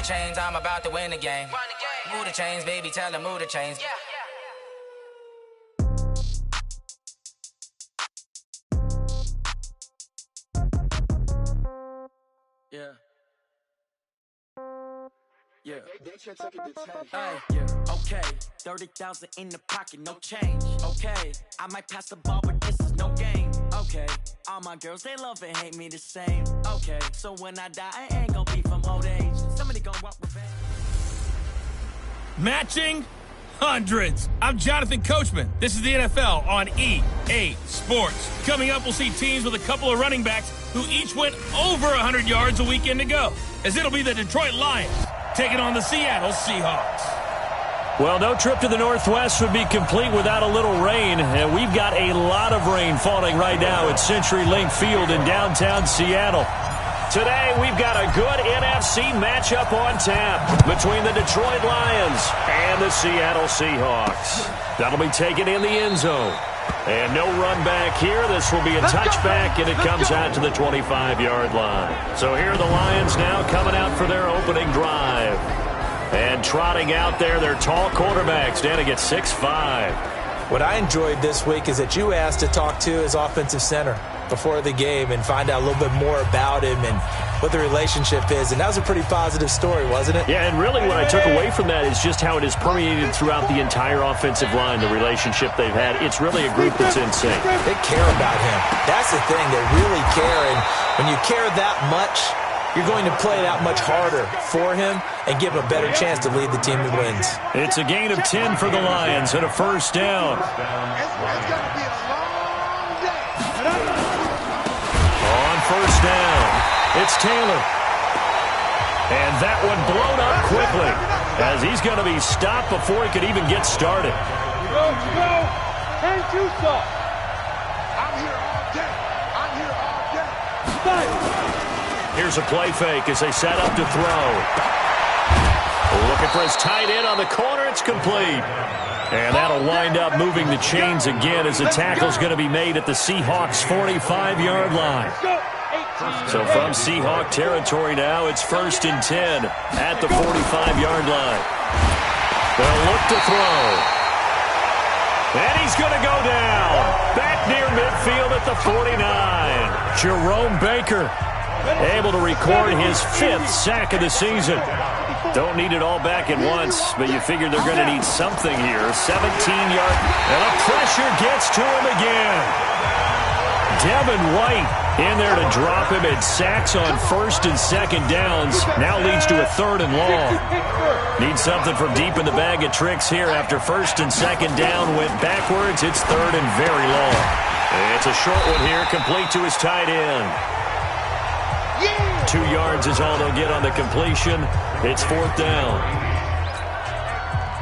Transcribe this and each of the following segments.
chains, I'm about to win the game. Move the chains, baby, tell them move the chains. Yeah. Okay, 30,000 in the pocket, no change. Okay, I might pass the ball, but this is no game. Okay, all my girls, they love and hate me the same. Okay, so when I die, I ain't gonna be from old age. Somebody gonna walk with me. Matching hundreds. I'm Jonathan Coachman. This is the NFL on EA Sports. Coming up, we'll see teams with a couple of running backs who each went over 100 yards a weekend ago, as it'll be the Detroit Lions taking on the Seattle Seahawks. Well, no trip to the Northwest would be complete without a little rain, and we've got a lot of rain falling right now at CenturyLink Field in downtown Seattle. Today, we've got a good NFC matchup on tap between the Detroit Lions and the Seattle Seahawks. That'll be taken in the end zone. And no run back here. This will be a touchback, and it comes out to the 25-yard line. So here are the Lions now coming out for their opening drive. And trotting out there, their tall quarterback standing at 6'5". What I enjoyed this week is that you asked to talk to his offensive center before the game and find out a little bit more about him and what the relationship is. And that was a pretty positive story, wasn't it? Yeah, and really what I took away from that is just how it has permeated throughout the entire offensive line, the relationship they've had. It's really a group that's in sync. They care about him. That's the thing. They really care. And when you care that much, you're going to play that much harder for him and give him a better chance to lead the team to wins. It's a gain of 10 for the Lions and a first down. It's going to be a long day. On first down, it's Taylor. And that one blown up quickly as he's going to be stopped before he could even get started. Go, and you saw. I'm here all day. I'm here all day. Fight. Here's a play fake as they set up to throw. Looking for his tight end on the corner. It's complete. And that'll wind up moving the chains again as the tackle's going to be made at the Seahawks' 45-yard line. So from Seahawk territory now, it's 1st and 10 at the 45-yard line. They'll look to throw. And he's going to go down. Back near midfield at the 49. Jerome Baker able to record his 5th sack of the season. Don't need it all back at once, but you figure they're going to need something here. 17-yard, and the pressure gets to him again. Devin White in there to drop him at sacks on 1st and 2nd downs. Now leads to a 3rd and long. Need something from deep in the bag of tricks here after 1st and 2nd down went backwards. It's 3rd and very long. It's a short one here, complete to his tight end. 2 yards is all they'll get on the completion. It's 4th down.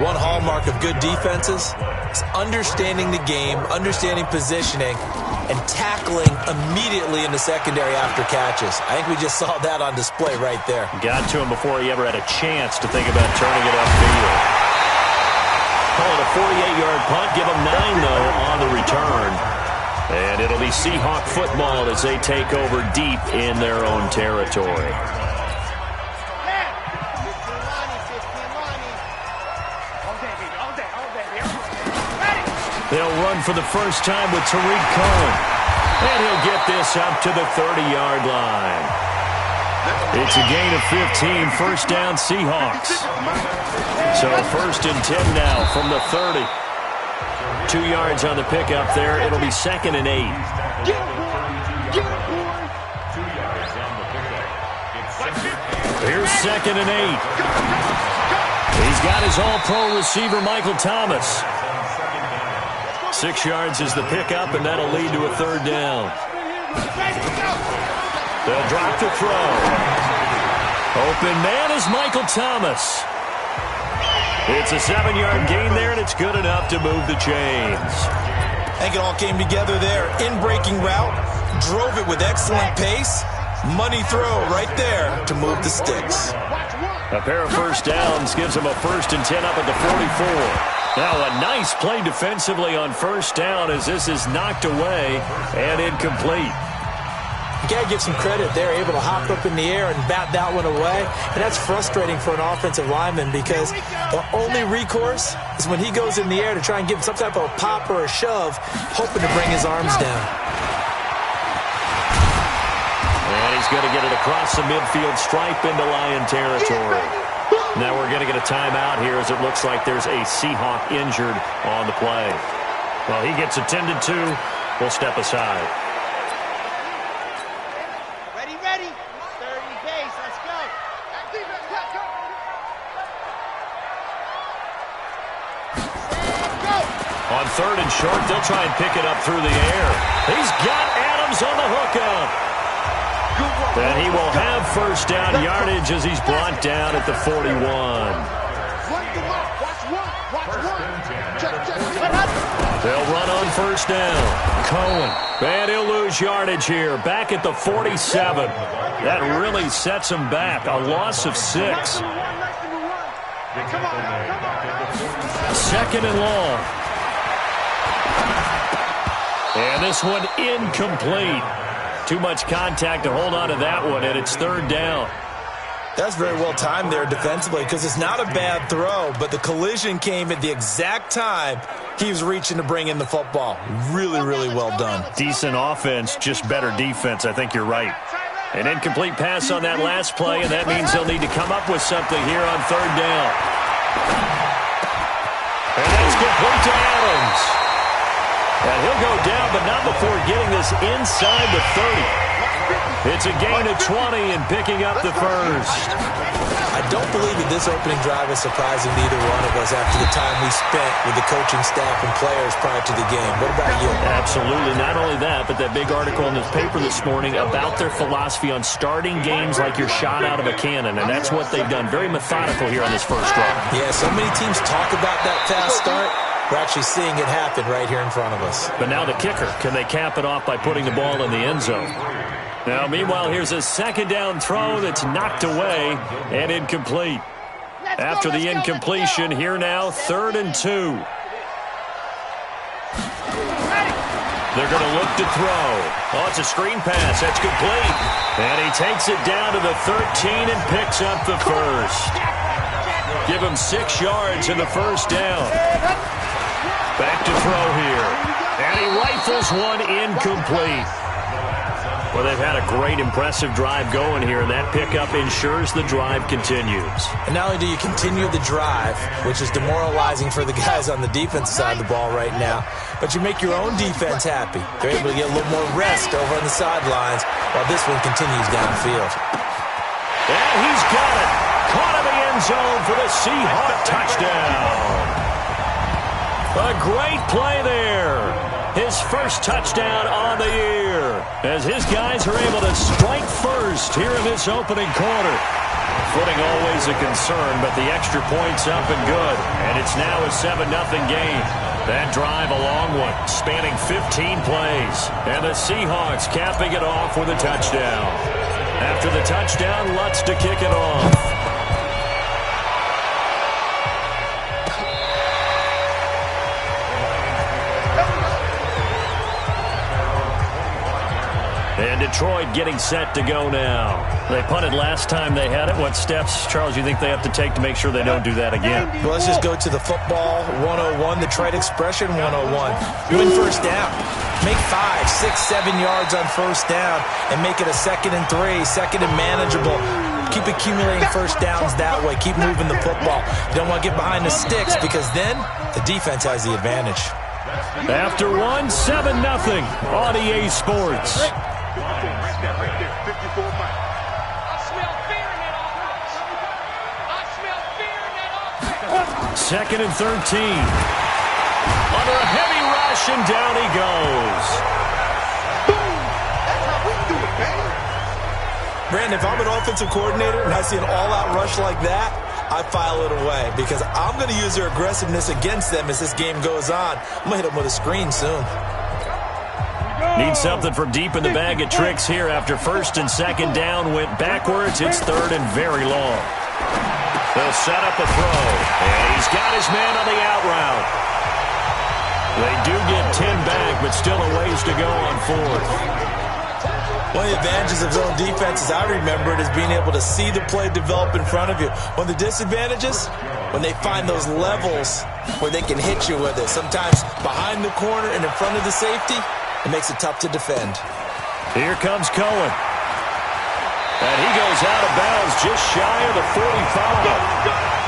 One hallmark of good defenses is understanding the game, understanding positioning, and tackling immediately in the secondary after catches. I think we just saw that on display right there. Got to him before he ever had a chance to think about turning it upfield. Call it a 48-yard punt. Give him 9, though, on the return. And it'll be Seahawk football as they take over deep in their own territory. They'll run for the first time with Tariq Cohen. And he'll get this up to the 30-yard line. It's a gain of 15, first down Seahawks. So 1st and 10 now from the 30. 2 yards on the pickup there. It'll be 2nd and 8. Here's 2nd and 8. He's got his all-pro receiver, Michael Thomas. 6 yards is the pickup, and that'll lead to a 3rd down. They'll drop to throw. Open man is Michael Thomas. It's a 7-yard gain there, and it's good enough to move the chains. I think it all came together there. In-breaking route, drove it with excellent pace. Money throw right there to move the sticks. A pair of first downs gives them a 1st and 10 up at the 44. Now a nice play defensively on first down as this is knocked away and incomplete. You got to give some credit. They're able to hop up in the air and bat that one away. And that's frustrating for an offensive lineman because the only recourse is when he goes in the air to try and give some type of a pop or a shove, hoping to bring his arms down. And he's going to get it across the midfield stripe into Lion territory. Now we're going to get a timeout here as it looks like there's a Seahawk injured on the play. Well, he gets attended to. We'll step aside. Ready. 30 base. Let's go. On 3rd and short, they'll try and pick it up through the air. He's got Adams on the hookup. And he will have first down yardage as he's brought down at the 41. They'll run on first down. Cohen. And he'll lose yardage here. Back at the 47. That really sets him back. A loss of 6. 2nd and long. And this one incomplete. Too much contact to hold on to that one, and it's 3rd down. That's very well timed there defensively because it's not a bad throw, but the collision came at the exact time he was reaching to bring in the football. Really, really well done. Decent offense, just better defense. I think you're right. An incomplete pass on that last play, and that means they'll need to come up with something here on 3rd down. And that's complete to Adams. And he'll go down, but not before getting this inside the 30. It's a gain of 20 and picking up the first. I don't believe that this opening drive is surprising to either one of us after the time we spent with the coaching staff and players prior to the game. What about you? Absolutely. Not only that, but that big article in the paper this morning about their philosophy on starting games like you're shot out of a cannon, and that's what they've done. Very methodical here on this first drive. Yeah, so many teams talk about that fast start. We're actually seeing it happen right here in front of us. But now the kicker. Can they cap it off by putting the ball in the end zone? Now, meanwhile, here's a 2nd down throw that's knocked away and incomplete. After the incompletion, here now, 3rd and 2. They're going to look to throw. Oh, it's a screen pass. That's complete. And he takes it down to the 13 and picks up the first. Give him 6 yards in the first down. Back to throw here. And he rifles one incomplete. Well, they've had a great, impressive drive going here, and that pickup ensures the drive continues. And not only do you continue the drive, which is demoralizing for the guys on the defensive side of the ball right now, but you make your own defense happy. They're able to get a little more rest over on the sidelines while this one continues downfield. And he's got it. Caught in the end zone for the Seahawk touchdown. A great play there. His first touchdown on the year as his guys are able to strike first here in this opening quarter. Footing always a concern, but the extra point's up and good. And it's now a 7-0 game. That drive a long one, spanning 15 plays. And the Seahawks capping it off with a touchdown. After the touchdown, Lutz to kick it off. And Detroit getting set to go now. They punted last time they had it. What steps, Charles, you think they have to take to make sure they don't do that again? Well, let's just go to the football 101, the trade expression 101. Win first down. Make 5, 6, 7 yards on first down and make it a 2nd and 3, 2nd and manageable. Keep accumulating first downs that way. Keep moving the football. You don't want to get behind the sticks because then the defense has the advantage. After one, 7-0 on EA Sports. Second and 13. Under a heavy rush, and down he goes. Brandon, if I'm an offensive coordinator and I see an all-out rush like that, I file it away because I'm going to use their aggressiveness against them as this game goes on. I'm going to hit them with a screen soon. Need something from deep in the bag of tricks here after first and second down went backwards. It's 3rd and very long. They'll set up a throw, and he's got his man on the out route. They do get 10 back, but still a ways to go on 4th. One of the advantages of zone defense, as I remember it, is being able to see the play develop in front of you. One of the disadvantages, when they find those levels where they can hit you with it. Sometimes behind the corner and in front of the safety, it makes it tough to defend. Here comes Cohen. And he goes out of bounds just shy of the 45.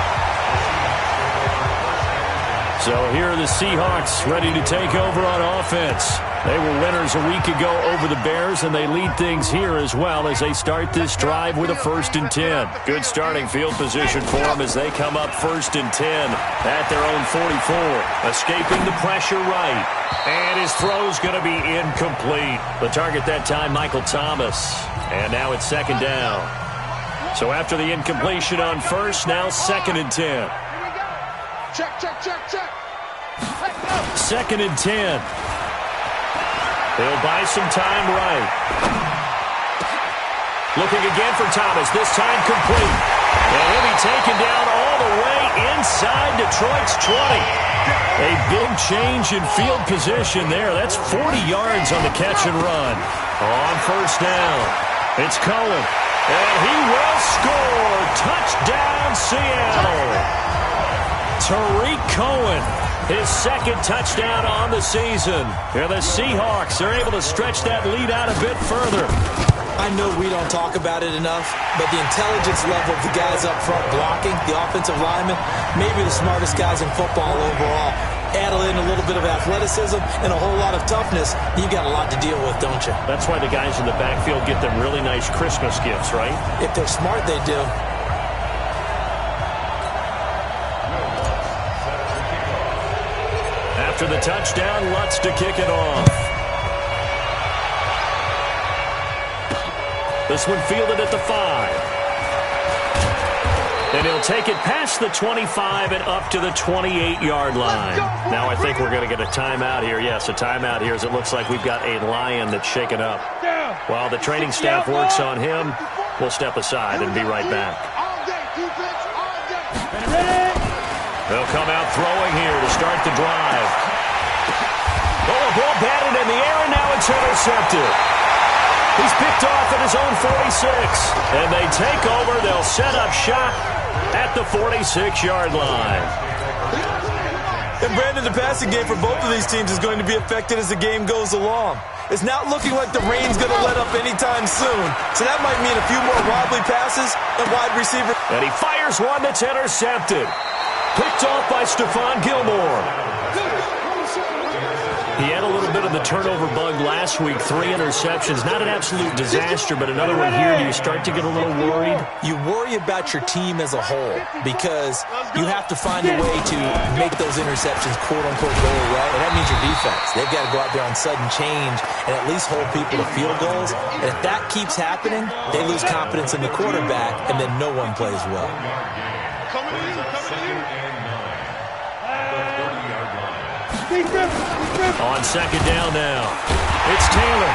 So here are the Seahawks ready to take over on offense. They were winners a week ago over the Bears, and they lead things here as well as they start this drive with a 1st and 10. Good starting field position for them as they come up 1st and 10 at their own 44. Escaping the pressure right. And his throw's going to be incomplete. The target that time, Michael Thomas. And now it's 2nd down. So after the incompletion on 1st, now 2nd and 10. Check, check, check, check. 2nd and 10. They'll buy some time right. Looking again for Thomas, this time complete. And he'll be taken down all the way inside Detroit's 20. A big change in field position there. That's 40 yards on the catch and run. On 1st down, it's Cohen. And he will score. Touchdown, Seattle. Tariq Cohen, his 2nd touchdown on the season. Here the Seahawks are able to stretch that lead out a bit further. I know we don't talk about it enough, but the intelligence level of the guys up front blocking, the offensive linemen, maybe the smartest guys in football overall. Add in a little bit of athleticism and a whole lot of toughness, you've got a lot to deal with, don't you? That's why the guys in the backfield get them really nice Christmas gifts, right? If they're smart, they do. After the touchdown, Lutz to kick it off. This one fielded at the 5. And he'll take it past the 25 and up to the 28-yard line. Now I think we're going to get a timeout here. Yes, a timeout here as it looks like we've got a Lion that's shaken up. While the training staff works on him, we'll step aside and be right back. They'll come out throwing here to start the drive. Oh, a ball batted in the air, and now it's intercepted. He's picked off at his own 46. And they take over. They'll set up shop at the 46-yard line. And Brandon, the passing game for both of these teams is going to be affected as the game goes along. It's not looking like the rain's going to let up anytime soon. So that might mean a few more wobbly passes and wide receiver. And he fires one that's intercepted. Picked off by Stephon Gilmore. He had a little bit of the turnover bug last week, 3 interceptions. Not an absolute disaster, but another one here. Do you start to get a little worried? You worry about your team as a whole because you have to find a way to make those interceptions, quote-unquote, go away. And that means your defense. They've got to go out there on sudden change and at least hold people to field goals. And if that keeps happening, they lose confidence in the quarterback, and then no one plays well. On 2nd down now, it's Taylor.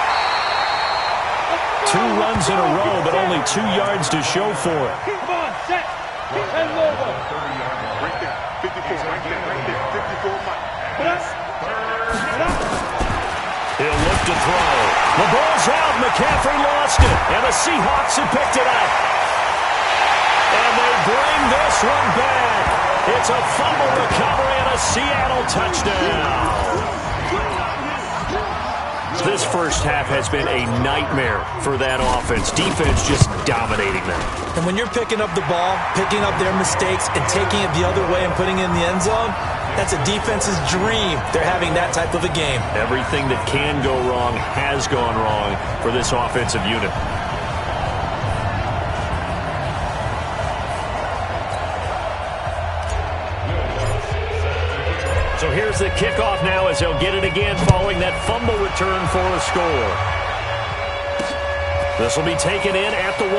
2 runs in a row, but only 2 yards to show for it. Come on, set. And over. Right there. 54, right there, right there. 54, Mike. He'll look to throw. The ball's out. McCaffrey lost it, and the Seahawks have picked it up. And they bring this one back. It's a fumble recovery and a Seattle touchdown. This first half has been a nightmare for that offense. Defense just dominating them. And when you're picking up the ball, picking up their mistakes, and taking it the other way and putting it in the end zone, that's a defense's dream. They're having that type of a game. Everything that can go wrong has gone wrong for this offensive unit. So here's the kickoff now as they'll get it again following that fumble return for a score. This will be taken in at the 1.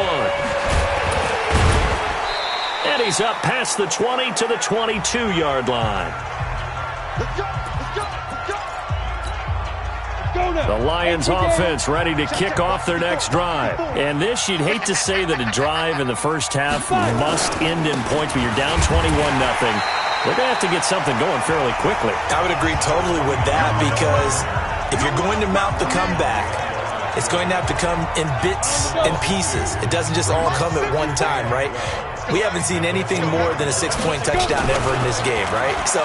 And he's up past the 20 to the 22-yard line. The Lions offense ready to kick off their next drive. And this, you'd hate to say that a drive in the first half must end in points, but you're down 21-0. They're going to have to get something going fairly quickly. I would agree totally with that because if you're going to mount the comeback, it's going to have to come in bits and pieces. It doesn't just all come at one time, right? We haven't seen anything more than a 6-point touchdown ever in this game, right? So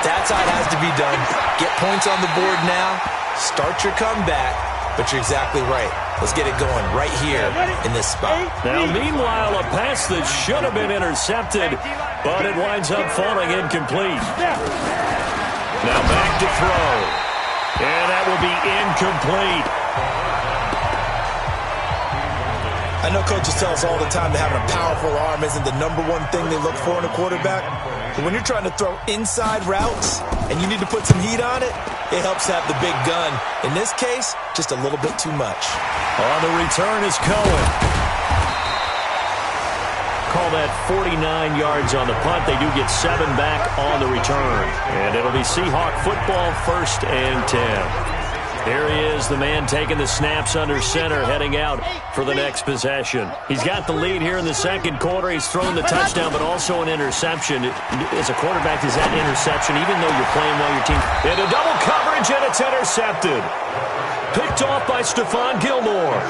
that's how it has to be done. Get points on the board now. Start your comeback. But you're exactly right. Let's get it going right here in this spot. Now, meanwhile, a pass that should have been intercepted, but it winds up falling incomplete. Now back to throw. And that will be incomplete. I know coaches tell us all the time that having a powerful arm isn't the #1 thing they look for in a quarterback. But when you're trying to throw inside routes and you need to put some heat on it, it helps have the big gun. In this case, just a little bit too much. On the return is Cohen. Call that 49 yards on the punt. They do get 7 back on the return. And it'll be Seahawk football, 1st and 10. Here he is, the man taking the snaps under center, heading out for the next possession. He's got the lead here in the second quarter. He's thrown the touchdown, but also an interception. As a quarterback, is that interception, even though you're playing well, your team. Into double coverage, and it's intercepted. Picked off by Stephon Gilmore.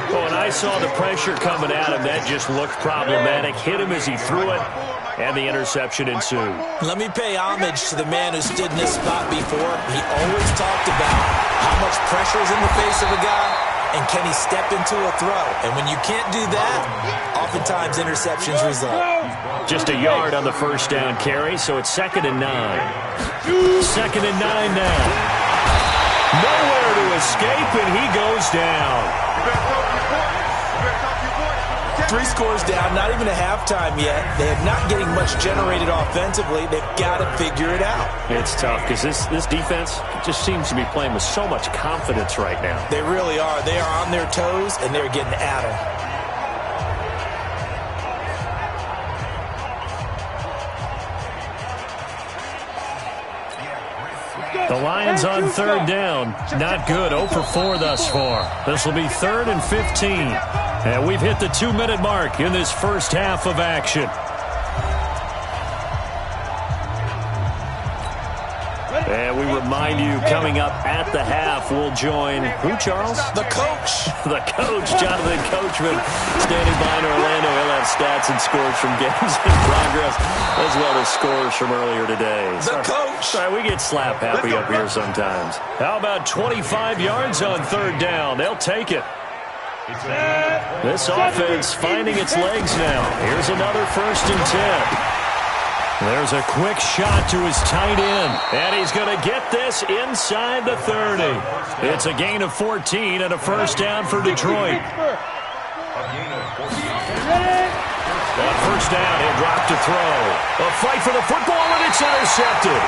Oh, and I saw the pressure coming at him. That just looked problematic. Hit him as he threw it, and the interception ensued. Let me pay homage to the man who stood in this spot before. He always talked about how much pressure is in the face of a guy, and can he step into a throw. And when you can't do that, oftentimes interceptions result. Just a yard on the first down carry, so it's 2nd and 9. 2nd and 9 now. Nowhere to escape, and he goes down. 3 scores down, not even a halftime yet. They're not getting much generated offensively. They've got to figure it out. It's tough because this defense just seems to be playing with so much confidence right now. They really are. They are on their toes, and they're getting at them. The Lions on 3rd down. Not good. 0 for 4 thus far. This will be 3rd and 15. And we've hit the 2-minute mark in this first half of action. And we remind you, coming up at the half, we'll join who, Charles? The coach. The coach, Jonathan Coachman, standing by in Orlando. He'll have stats and scores from games in progress, as well as scores from earlier today. The coach. Sorry, we get slap happy up here sometimes. How about 25 yards on 3rd down? They'll take it. This offense finding its legs now. Here's another 1st and 10. There's a quick shot to his tight end, and he's going to get this inside the 30. It's a gain of 14 and a first down for Detroit. On first down, he'll drop to throw. A fight for the football, and it's intercepted.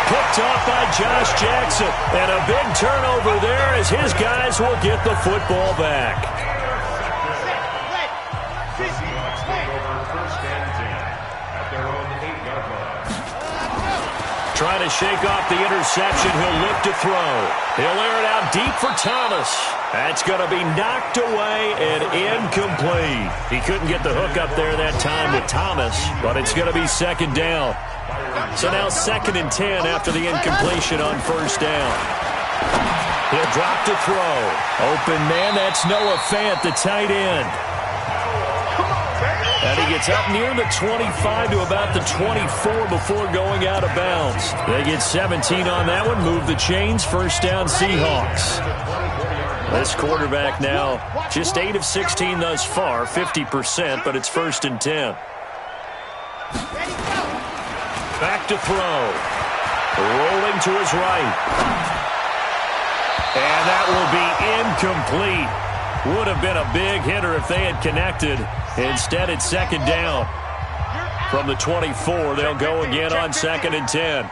Picked off by Josh Jackson, and a big turnover there as his guys will get the football back. Trying to shake off the interception. He'll look to throw. He'll air it out deep for Thomas. That's going to be knocked away and incomplete. He couldn't get the hook up there that time with Thomas, but it's going to be 2nd down. So now 2nd and 10 after the incompletion on first down. He'll drop to throw. Open man, that's Noah Fant, the tight end. And he gets up near the 25 to about the 24 before going out of bounds. They get 17 on that one, move the chains, first down Seahawks. This quarterback now just 8 of 16 thus far, 50%, but it's 1st and 10. Back to throw. Rolling to his right. And that will be incomplete. Would have been a big hitter if they had connected. Instead, it's 2nd down. From the 24, they'll go again on 2nd and 10.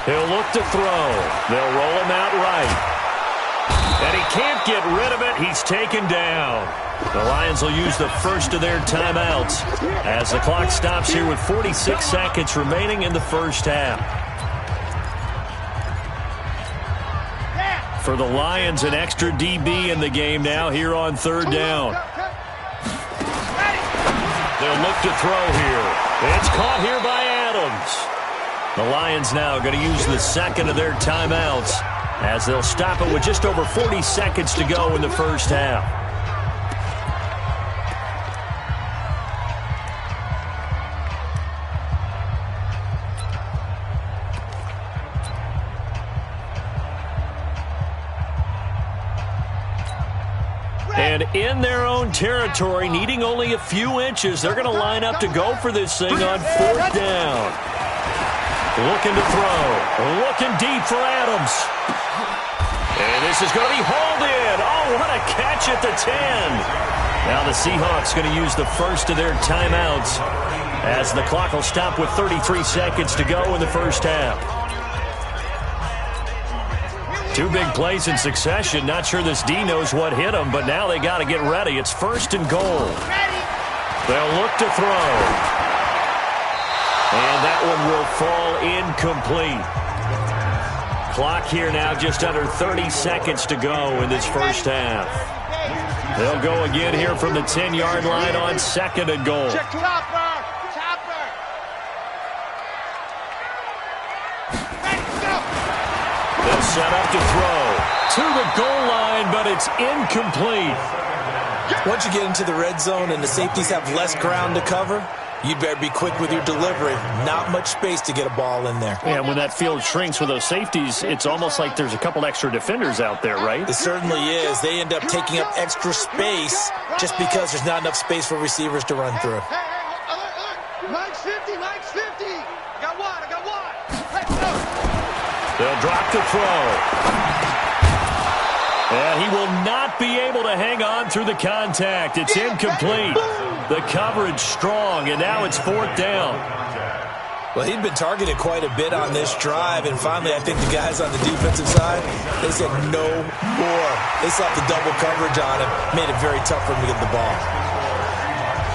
He'll look to throw. They'll roll him out right. And he can't get rid of it. He's taken down. The Lions will use the first of their timeouts as the clock stops here with 46 seconds remaining in the first half. For the Lions, an extra DB in the game now here on 3rd down. They'll look to throw here. It's caught here by Adams. The Lions now going to use the second of their timeouts as they'll stop it with just over 40 seconds to go in the first half. And in their own territory, needing only a few inches, they're going to line up to go for this thing on fourth down. Looking to throw. Looking deep for Adams. And this is going to be hauled in. Oh, what a catch at the 10. Now the Seahawks going to use the first of their timeouts as the clock will stop with 33 seconds to go in the first half. Two big plays in succession. Not sure this D knows what hit them, but now they got to get ready. It's first and goal. They'll look to throw. And that one will fall incomplete. Clock here now just under 30 seconds to go in this first half. They'll go again here from the 10-yard line on second and goal. They'll set up to throw to the goal line, but it's incomplete. Once you get into the red zone and the safeties have less ground to cover, you better be quick with your delivery. Not much space to get a ball in there. Yeah, when that field shrinks with those safeties, it's almost like there's a couple extra defenders out there, right? It certainly is. They end up taking up extra space just because there's not enough space for receivers to run through. Mike's 50, Mike's 50. I got one. Let's go. They'll drop to throw. And he will not be able to hang on through the contact. It's incomplete. The coverage strong, and now it's fourth down. Well, he'd been targeted quite a bit on this drive, and finally I think the guys on the defensive side, they said no more. They slapped the double coverage on him, made it very tough for him to get the ball.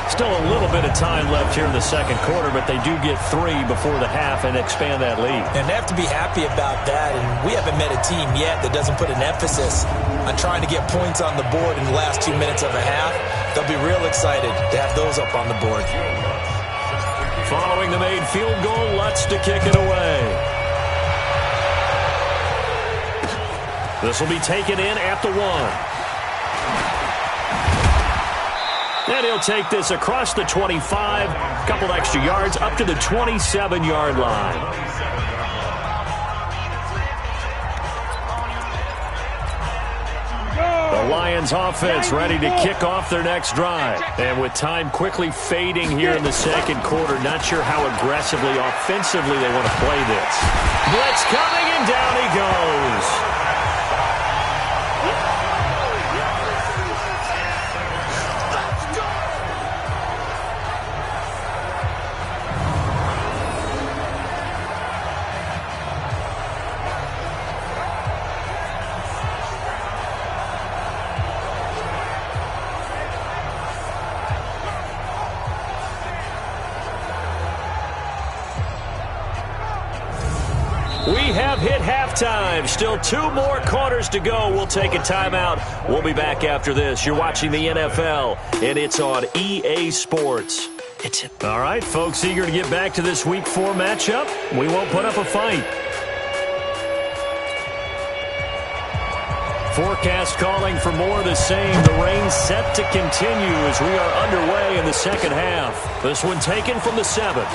Still a little bit of time left here in the second quarter, but they do get 3 before the half and expand that lead. And they have to be happy about that, and we haven't met a team yet that doesn't put an emphasis on trying to get points on the board in the last 2 minutes of a half. They'll be real excited to have those up on the board. Following the made field goal, Lutz to kick it away. This will be taken in at the 1. And he'll take this across the 25, a couple extra yards, up to the 27-yard line. The Lions offense ready to kick off their next drive. And with time quickly fading here in the second quarter, not sure how aggressively, offensively they want to play this. Blitz coming, and down he goes. We have hit halftime. Still 2 more quarters to go. We'll take a timeout. We'll be back after this. You're watching the NFL, and it's on EA Sports. All right, folks, eager to get back to this Week 4 matchup? We won't put up a fight. Forecast calling for more of the same. The rain set to continue as we are underway in the second half. This one taken from the 7th.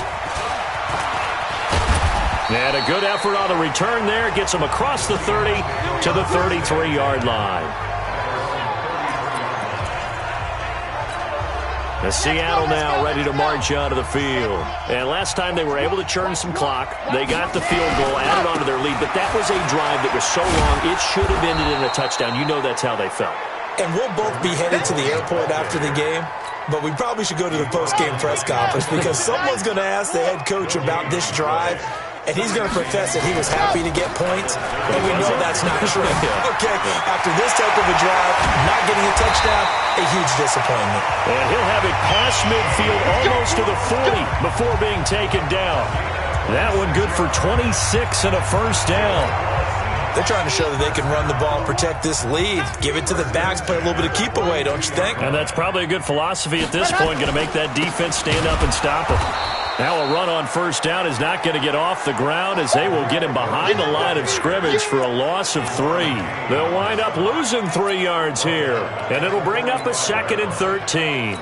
And a good effort on the return there. Gets him across the 30 to the 33-yard line. The Seattle now ready to march onto the field. And last time they were able to churn some clock. They got the field goal, added onto their lead. But that was a drive that was so long, it should have ended in a touchdown. You know that's how they felt. And we'll both be headed to the airport after the game. But we probably should go to the post-game press conference because someone's going to ask the head coach about this drive. And he's going to profess that he was happy to get points, and we know that's not true. Okay, after this type of a drive, not getting a touchdown, a huge disappointment. And he'll have it past midfield almost to the 40 before being taken down. That one good for 26 and a first down. They're trying to show that they can run the ball, protect this lead, give it to the backs, play a little bit of keep away, don't you think? And that's probably a good philosophy at this point, going to make that defense stand up and stop them. Now a run on first down is not going to get off the ground as they will get him behind the line of scrimmage for a loss of 3. They'll wind up losing 3 yards here, and it'll bring up a 2nd and 13.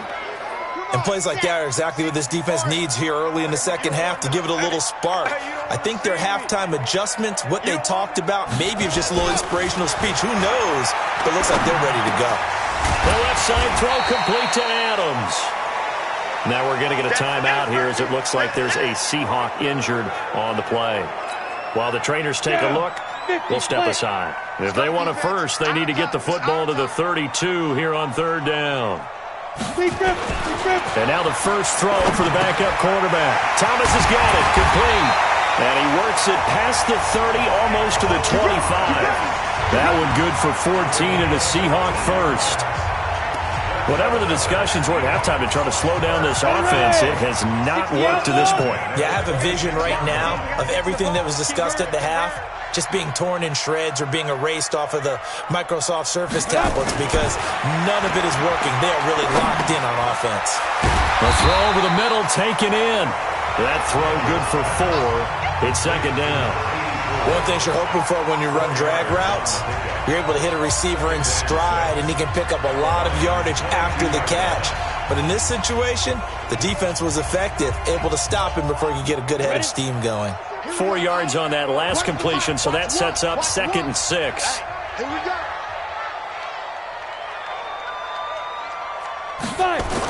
And plays like that are exactly what this defense needs here early in the second half to give it a little spark. I think their halftime adjustments, what they talked about, maybe it's just a little inspirational speech. Who knows? But it looks like they're ready to go. The left side throw complete to Adams. Now we're going to get a timeout here as it looks like there's a Seahawk injured on the play. While the trainers take a look, we'll step aside. If they want a first, they need to get the football to the 32 here on 3rd down. And now the first throw for the backup quarterback. Thomas has got it, complete. And he works it past the 30, almost to the 25. That one good for 14 and a Seahawk first. Whatever the discussions were at halftime to try to slow down this offense, it has not worked to this point. Yeah, I have a vision right now of everything that was discussed at the half just being torn in shreds or being erased off of the Microsoft Surface tablets because none of it is working. They are really locked in on offense. The throw over the middle taken in. That throw good for 4. It's 2nd down. One thing you're hoping for when you run drag routes, you're able to hit a receiver in stride, and he can pick up a lot of yardage after the catch. But in this situation, the defense was effective, able to stop him before he could get a good head of steam going. 4 yards on that last completion, so that sets up 2nd and 6. Here we go.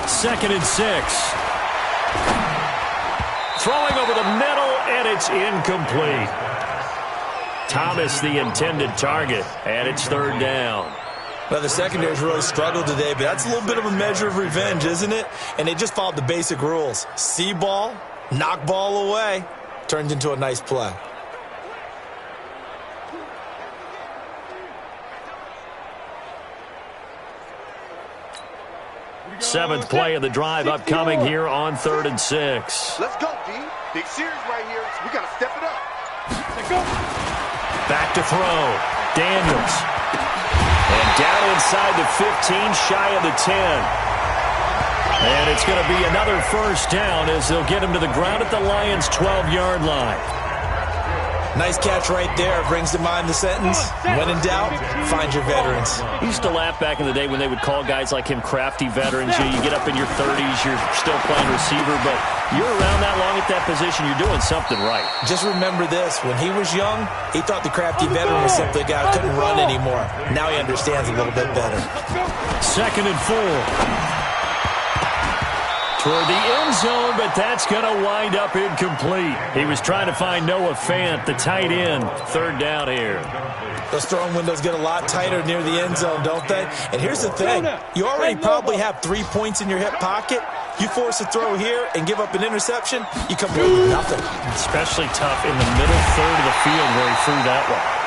2nd and 6. Throwing over the middle, and it's incomplete. Thomas, the intended target, and it's 3rd down. Well, the secondary's really struggled today, but that's a little bit of a measure of revenge, isn't it? And they just followed the basic rules. See ball, knock ball away, turns into a nice play. Seventh play of the drive upcoming here on 3rd and 6. Let's go, D. Big series right here. We got to step it up. Let's go. Back to throw. Daniels. And down inside the 15, shy of the 10. And it's going to be another first down as they'll get him to the ground at the Lions' 12-yard line. Nice catch right there. Brings to mind the sentence, when in doubt, find your veterans. I used to laugh back in the day when they would call guys like him crafty veterans. You get up in your 30s, you're still playing receiver, but you're around that long at that position, you're doing something right. Just remember this. When he was young, he thought the crafty veteran was simply a guy who couldn't run anymore. Now he understands a little bit better. 2nd and 4. Toward the end zone, but that's going to wind up incomplete. He was trying to find Noah Fant, the tight end. 3rd down here. Those throwing windows get a lot tighter near the end zone, don't they? And here's the thing. You already probably have 3 points in your hip pocket. You force a throw here and give up an interception, you come away with nothing. Especially tough in the middle third of the field where he threw that one.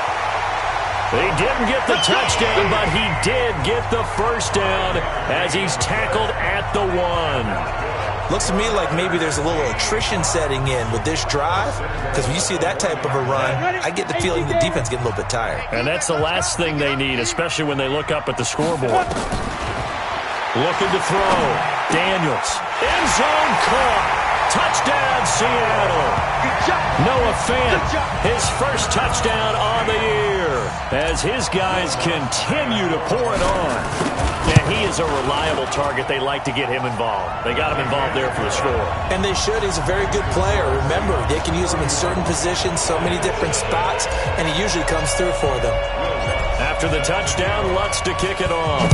He didn't get the touchdown, but he did get the first down as he's tackled at the 1. Looks to me like maybe there's a little attrition setting in with this drive, because when you see that type of a run, I get the feeling the defense getting a little bit tired. And that's the last thing they need, especially when they look up at the scoreboard. Looking to throw. Daniels. End zone caught. Touchdown, Seattle. Noah Fant, his first touchdown on the year as his guys continue to pour it on. And he is a reliable target. They like to get him involved. They got him involved there for the score. And they should. He's a very good player. Remember, they can use him in certain positions, so many different spots, and he usually comes through for them. After the touchdown, Lutz to kick it off.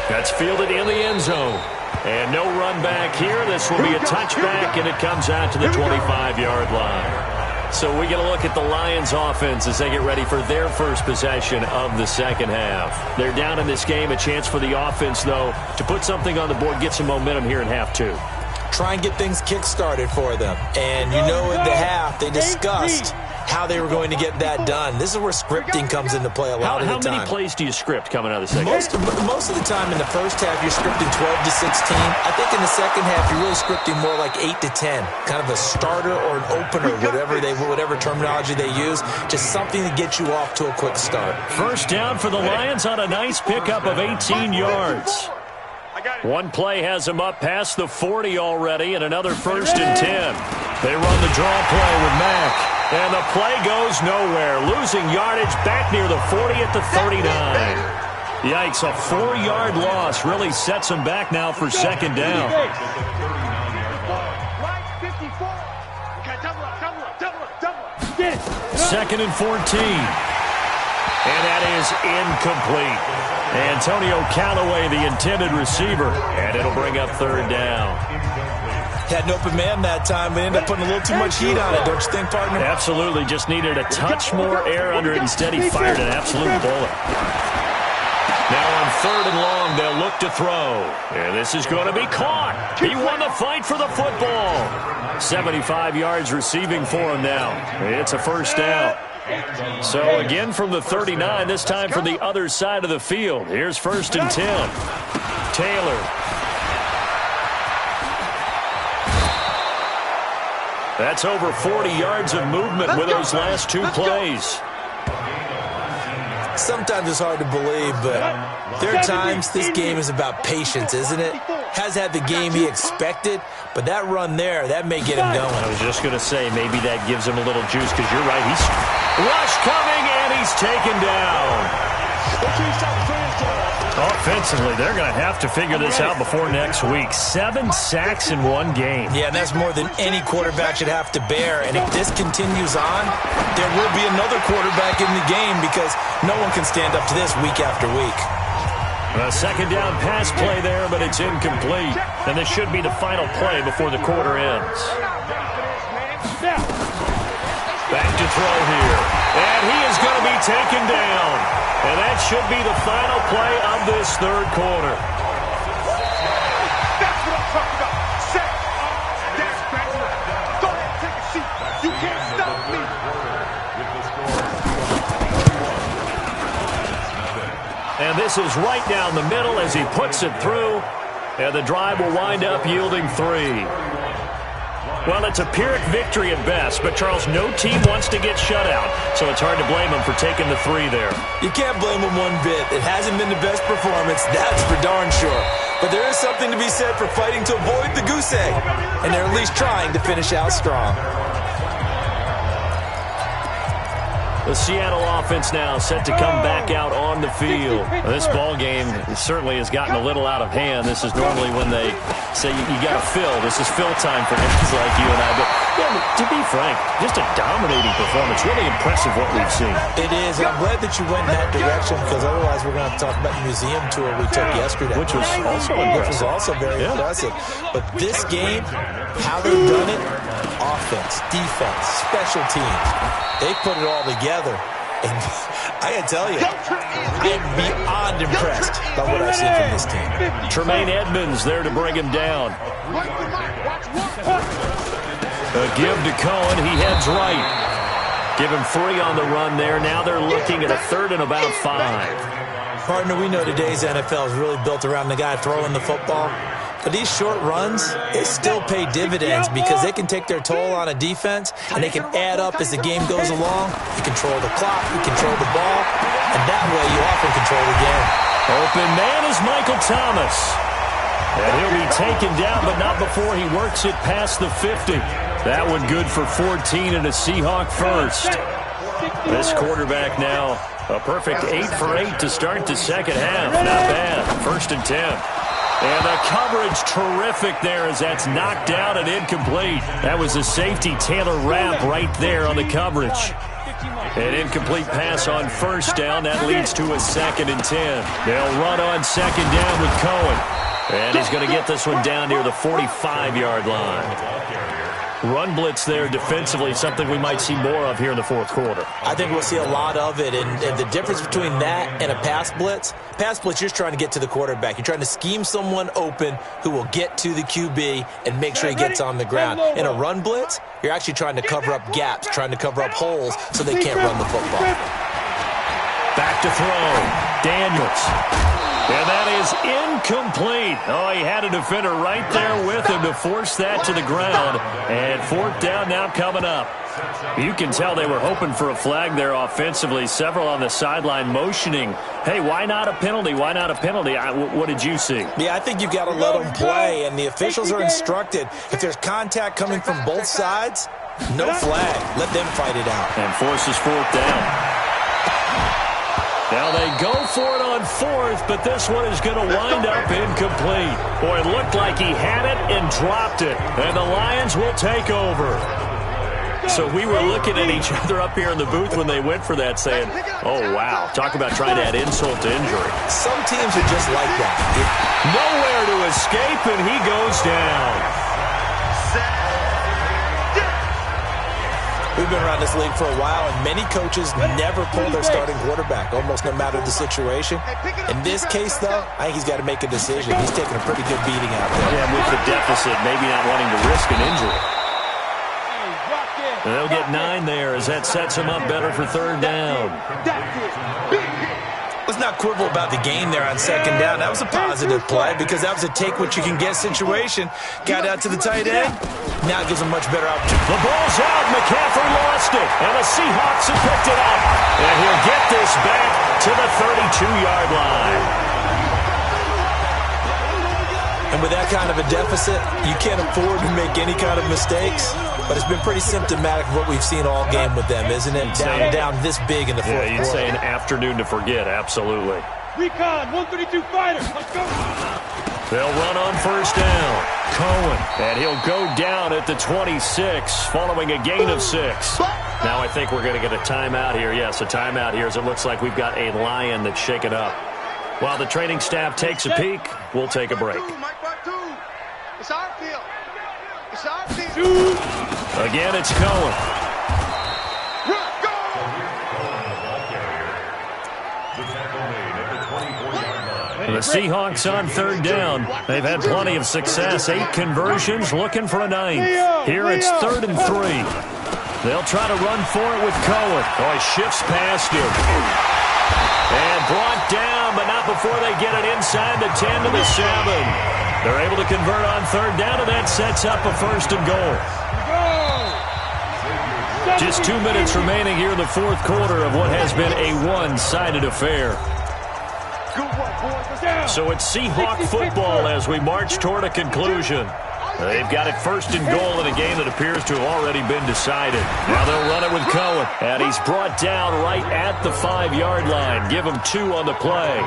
That's fielded in the end zone. And no run back here. This will be a touchback, and it comes out to the 25-yard line. So we get a look at the Lions offense as they get ready for their first possession of the second half. They're down in this game. A chance for the offense, though, to put something on the board, get some momentum here in half 2. Try and get things kick-started for them. And you know at the half they discussed how they were going to get that done. This is where scripting comes into play a lot of the time. How many plays do you script coming out of the second half? Most of the time in the first half, you're scripting 12 to 16. I think in the second half, you're really scripting more like 8 to 10. Kind of a starter or an opener, whatever terminology they use. Just something to get you off to a quick start. First down for the Lions on a nice pickup of 18 yards. One play has him up past the 40 already, and another 1st and 10. They run the draw play with Mack, and the play goes nowhere. Losing yardage back near the 40 at the 39. Yikes, a 4-yard loss really sets him back now for 2nd down. Second and 14. And that is incomplete. Antonio Callaway, the intended receiver, and it'll bring up 3rd down. Had an open man that time, but ended up putting a little too much heat on it, don't you think, partner? Absolutely, just needed a touch more air under it. Instead, he fired an absolute bullet. Now on 3rd and long, they'll look to throw. And this is going to be caught. He won the fight for the football. 75 yards receiving for him now. It's a 1st down. So again from the 39, this time from the other side of the field. Here's 1st and 10. Taylor. That's over 40 yards of movement with those last 2 plays. Sometimes it's hard to believe, but there are times this game is about patience, isn't it? Has had the game he expected, but that run there, that may get him going. I was just going to say, maybe that gives him a little juice, because you're right. He's rush coming, and he's taken down. Offensively, they're going to have to figure this out before next week. 7 sacks in 1 game. Yeah, and that's more than any quarterback should have to bear. And if this continues on, there will be another quarterback in the game because no one can stand up to this week after week. A 2nd down pass play there, but it's incomplete. And this should be the final play before the quarter ends. Back to throw here. And he is going to be taken down. And that should be the final play of this 3rd quarter. That's what I'm talking about. Set. That's back. Go ahead, take a seat. You can't stop me. And this is right down the middle as he puts it through. And the drive will wind up yielding 3. Well, it's a Pyrrhic victory at best, but, Charles, no team wants to get shut out, so it's hard to blame them for taking the 3 there. You can't blame them one bit. It hasn't been the best performance, that's for darn sure. But there is something to be said for fighting to avoid the goose egg, and they're at least trying to finish out strong. The Seattle offense now set to come back out on the field. This ball game certainly has gotten a little out of hand. This is normally when they say you got to fill. This is fill time for guys like you and I. But yeah, to be frank, just a dominating performance. Really impressive what we've seen. It is. I'm glad that you went in that direction because otherwise we're going to have to talk about the museum tour we took yesterday. Which was also impressive. Which was also very impressive. But this game, how they've done it, offense, defense, special teams, they put it all together. And I got to tell you, I'm beyond impressed by what I've seen from this team. Tremaine Edmonds there to bring him down. A give to Cohen. He heads right. Give him 3 on the run there. Now they're looking at a 3rd and about 5. Partner, we know today's NFL is really built around the guy throwing the football. But these short runs, they still pay dividends because they can take their toll on a defense, and they can add up as the game goes along. You control the clock, you control the ball, and that way you often control the game. Open man is Michael Thomas. And he'll be taken down, but not before he works it past the 50. That one good for 14 and a Seahawk first. This quarterback now, a perfect 8 for 8 to start the second half. Not bad. 1st and 10. And the coverage terrific there as that's knocked down and incomplete. That was a safety Taylor Rapp right there on the coverage. An incomplete pass on 1st down. That leads to a 2nd and 10. They'll run on 2nd down with Cohen. And he's going to get this one down near the 45-yard line. Run blitz there defensively, something we might see more of here in the 4th quarter. I think we'll see a lot of it, and the difference between that and a pass blitz, you're just trying to get to the quarterback. You're trying to scheme someone open who will get to the QB and make sure he gets on the ground. In a run blitz, you're actually trying to cover up gaps, trying to cover up holes so they can't run the football. Back to throw. Daniels. And that is incomplete. Oh, he had a defender right there with him to force that to the ground. And fourth down now coming up. You can tell they were hoping for a flag there offensively. Several on the sideline motioning, hey, why not a penalty? Why not a penalty? What did you see? Yeah, I think you've got to let them play, and the officials are instructed. If there's contact coming from both sides, no flag. Let them fight it out. And forces fourth down. Now they go for it on fourth, but this one is going to wind up incomplete. Boy, it looked like he had it and dropped it, and the Lions will take over. So we were looking at each other up here in the booth when they went for that, saying, oh, wow, talk about trying to add insult to injury. Some teams are just like that. Nowhere to escape, and he goes down. We've been around this league for a while, and many coaches never pull their starting quarterback, almost no matter the situation. In this case, though, I think he's got to make a decision. He's taking a pretty good beating out there. Yeah, with the deficit, maybe not wanting to risk an injury. And they'll get 9 there as that sets him up better for third down. Let's not quibble about the gain there on second down. That was a positive play because that was a take-what-you-can-get situation. Got out to the tight end. Now it gives him much better opportunity. The ball's out. McCaffrey lost it. And the Seahawks have picked it up. And he'll get this back to the 32-yard line. And with that kind of a deficit, you can't afford to make any kind of mistakes. But it's been pretty symptomatic of what we've seen all game with them, isn't it? Down this big in the fourth quarter. Yeah, you'd say an afternoon to forget, absolutely. Recon, 132 fighter, let's go. They'll run on first down. Cohen, and he'll go down at the 26, following a gain of 6. Now I think we're going to get a timeout here. Yes, a timeout here as it looks like we've got a Lion that's shaken up. While the training staff takes a peek, we'll take a break. It's our field. It's our field. Again, it's Cohen. The Seahawks on third down. They've had plenty of success. 8 conversions, looking for a 9th. Here it's 3rd and 3. They'll try to run for it with Cohen. Oh, he shifts past him. And brought down, but not before they get it inside the 10 to the 7. They're able to convert on third down, and that sets up a 1st and goal. Just 2 minutes remaining here in the fourth quarter of what has been a one-sided affair. So it's Seahawk football as we march toward a conclusion. They've got it 1st and goal in a game that appears to have already been decided. Now they'll run it with Cohen, and he's brought down right at the 5-yard line. Give him 2 on the play.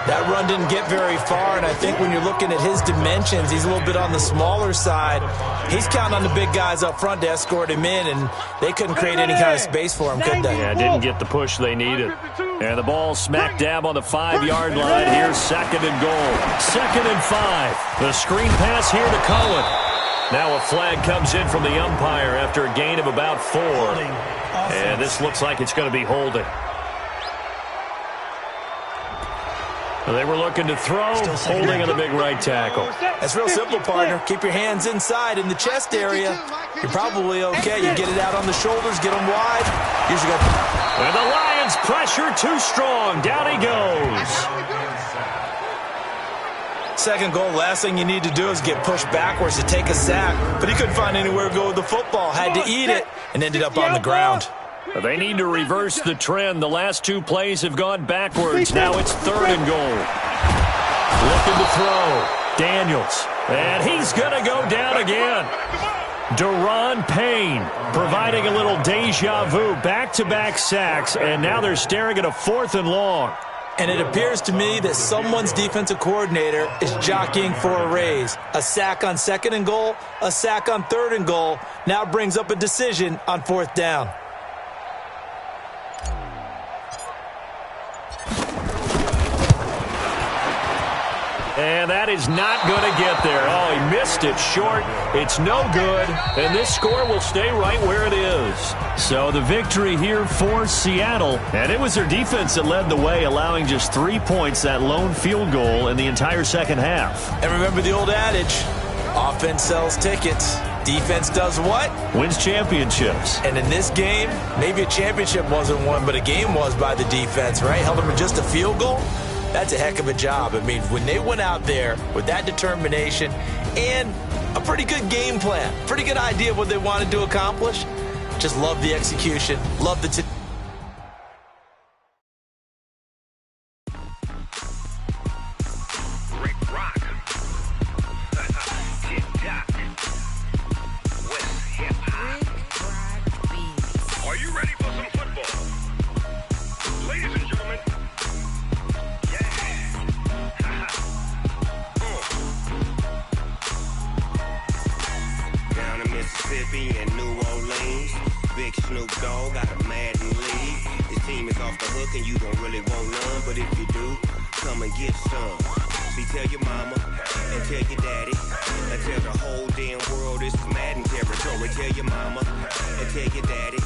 That run didn't get very far, and I think when you're looking at his dimensions, he's a little bit on the smaller side. He's counting on the big guys up front to escort him in, and they couldn't create any kind of space for him, could they? Yeah, didn't get the push they needed. And the ball smack dab on the 5-yard line. Here's 2nd and goal. 2nd and 5. The screen pass here to Cohen. Now a flag comes in from the umpire after a gain of about 4. And this looks like it's going to be holding. They were looking to throw, holding on the big right tackle. That's real simple, partner. Keep your hands inside in the chest area. You're probably okay. You get it out on the shoulders, get them wide. Usually got. And the Lions pressure too strong. Down he goes. 2nd goal, last thing you need to do is get pushed backwards to take a sack. But he couldn't find anywhere to go with the football. Had to eat it and ended up on the ground. They need to reverse the trend. The last 2 plays have gone backwards. Now it's 3rd and goal. Looking to throw. Daniels. And he's going to go down again. Deron Payne providing a little deja vu. Back-to-back sacks. And now they're staring at a 4th and long. And it appears to me that someone's defensive coordinator is jockeying for a raise. A sack on 2nd and goal, a sack on 3rd and goal. Now brings up a decision on 4th down. And that is not going to get there. Oh, he missed it short. It's no good. And this score will stay right where it is. So the victory here for Seattle. And it was their defense that led the way, allowing just 3 points, that lone field goal in the entire second half. And remember the old adage, offense sells tickets. Defense does what? Wins championships. And in this game, maybe a championship wasn't won, but a game was by the defense, right? Held them in just a field goal. That's a heck of a job. I mean, when they went out there with that determination and a pretty good game plan, pretty good idea of what they wanted to accomplish, just love the execution, love the and New Orleans, Big Snoop Dogg got a Madden league. His team is off the hook and you don't really want none, but if you do, come and get some. See, tell your mama and tell your daddy and tell the whole damn world this is Madden territory. Tell your mama and tell your daddy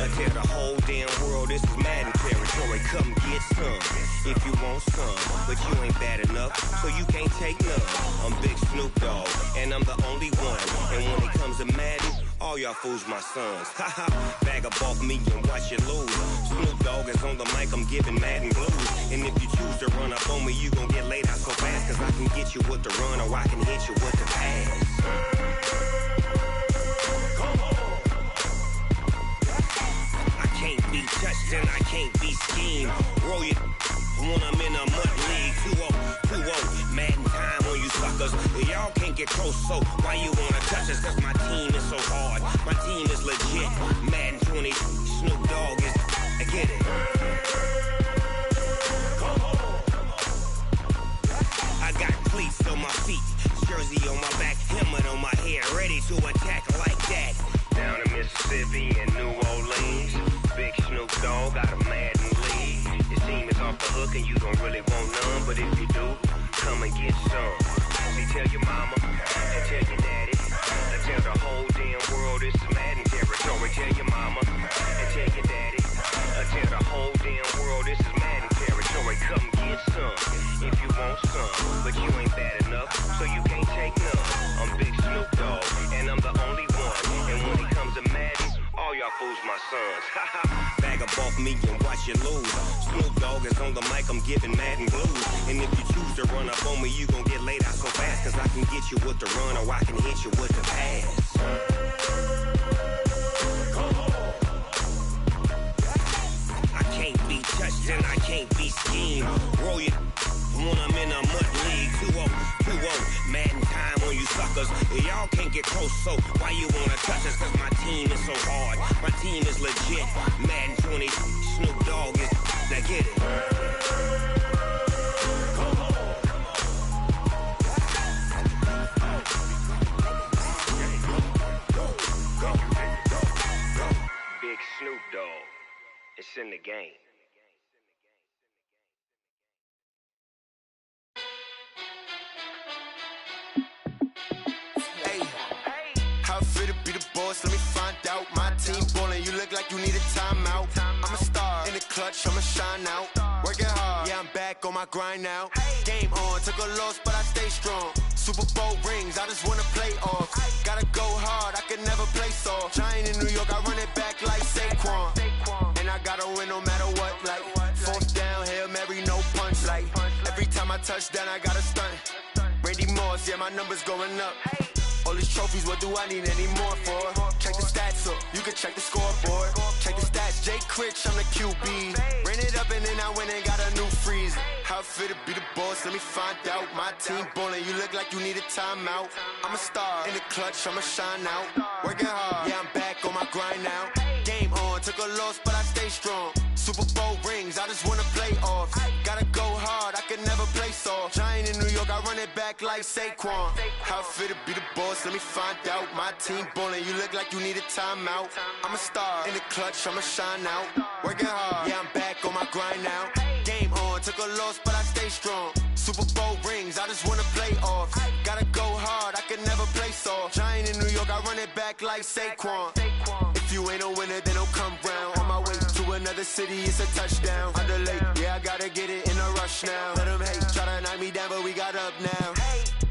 and tell the whole damn world this is Madden territory. Come get some if you want some, but you ain't bad enough, so you can't take none. I'm Big Snoop Dogg and I'm the only one, and when it comes to Madden, all y'all fools my sons. Haha, bag up off me and watch you lose. Snoop Dogg is on the mic, I'm giving Madden blues. And if you choose to run up on me, you gon' get laid out so fast, cause I can get you with the run or I can hit you with the pass. I can't be touched and I can't be schemed. Roll it when I'm in a mud league. 2-0, Madden time on you suckers. Y'all can't get close, so why you wanna touch us? Cause my team is so hard, my team is legit. Madden 20, Snoop Dogg is, I get it. I got cleats on my feet, jersey on my back, helmet on my head, ready to attack like that. Down in Mississippi and New Orleans, Big Snoop Dogg got a Madden league. His team is off the hook and you don't really want none, but if you do, come and get some. See, tell your mama and tell your daddy and tell the whole damn world this is Madden territory. Tell your mama and tell your daddy and tell the whole damn world this is Madden territory. Come get some if you want some, but you ain't bad enough, so you can't take none. I'm Big Snoop Dogg and I'm the only one, and when it comes to Madden, all y'all fools my sons. Bag up off me and watch you lose. Snoop Dogg is on the mic, I'm giving Madden blues. And if you choose to run up on me, you gon' get laid out so fast, cause I can get you with the run or I can hit you with the pass. I can't be touched and I can't be schemed. Roll it when I'm in a mud league. 2-0, Madden time on you suckers. Y'all can't get close, so why you wanna touch us? Cause my team is so hard, my team is legit. Madden 20, Snoop Dogg is, now get it. Big Snoop Dogg, it's in the game. Let me find out. My team ballin', you look like you need a timeout. I'm a star in the clutch, I'ma shine out. Working hard, yeah, I'm back on my grind now. Game on, took a loss, but I stay strong. Super Bowl rings, I just wanna play off. Gotta go hard, I can never play soft. Giant in New York, I run it back like Saquon. And I gotta win no matter what, like fourth down, Hail Mary, no punch. Like every time I touch down, I gotta stunt. Randy Moss, yeah, my numbers going up. All these trophies, what do I need any more for? Check the stats up, you can check the scoreboard. Check the stats, Jay Critch, I'm the QB. Ran it up and then I went and got a new freeze. How it feel to be the boss, let me find out. My team ballin', you look like you need a timeout. I'm a star in the clutch, I'ma shine out. Working hard, yeah, I'm back on my grind now. Game on, took a loss, but I stay strong. Super Bowl rings, I just wanna play off. Gotta go hard, I can never play soft. Giant in New York, I run it back like Saquon. How it feel to be the boss, let me find out. My team ballin', you look like you need a timeout. I'm a star in the clutch, I'ma shine out. Working hard, yeah, I'm back on my grind now. Game on, took a loss, but I stay strong. Super Bowl rings, I just wanna play off. Gotta go hard, I can never play soft. Giant in New York, I run it back like Saquon. If you ain't a winner, then don't come round. On my way to another city, it's a touchdown. Underlay, yeah, I gotta get it in a rush now. Let them hate, try to knock me down, but we got up now.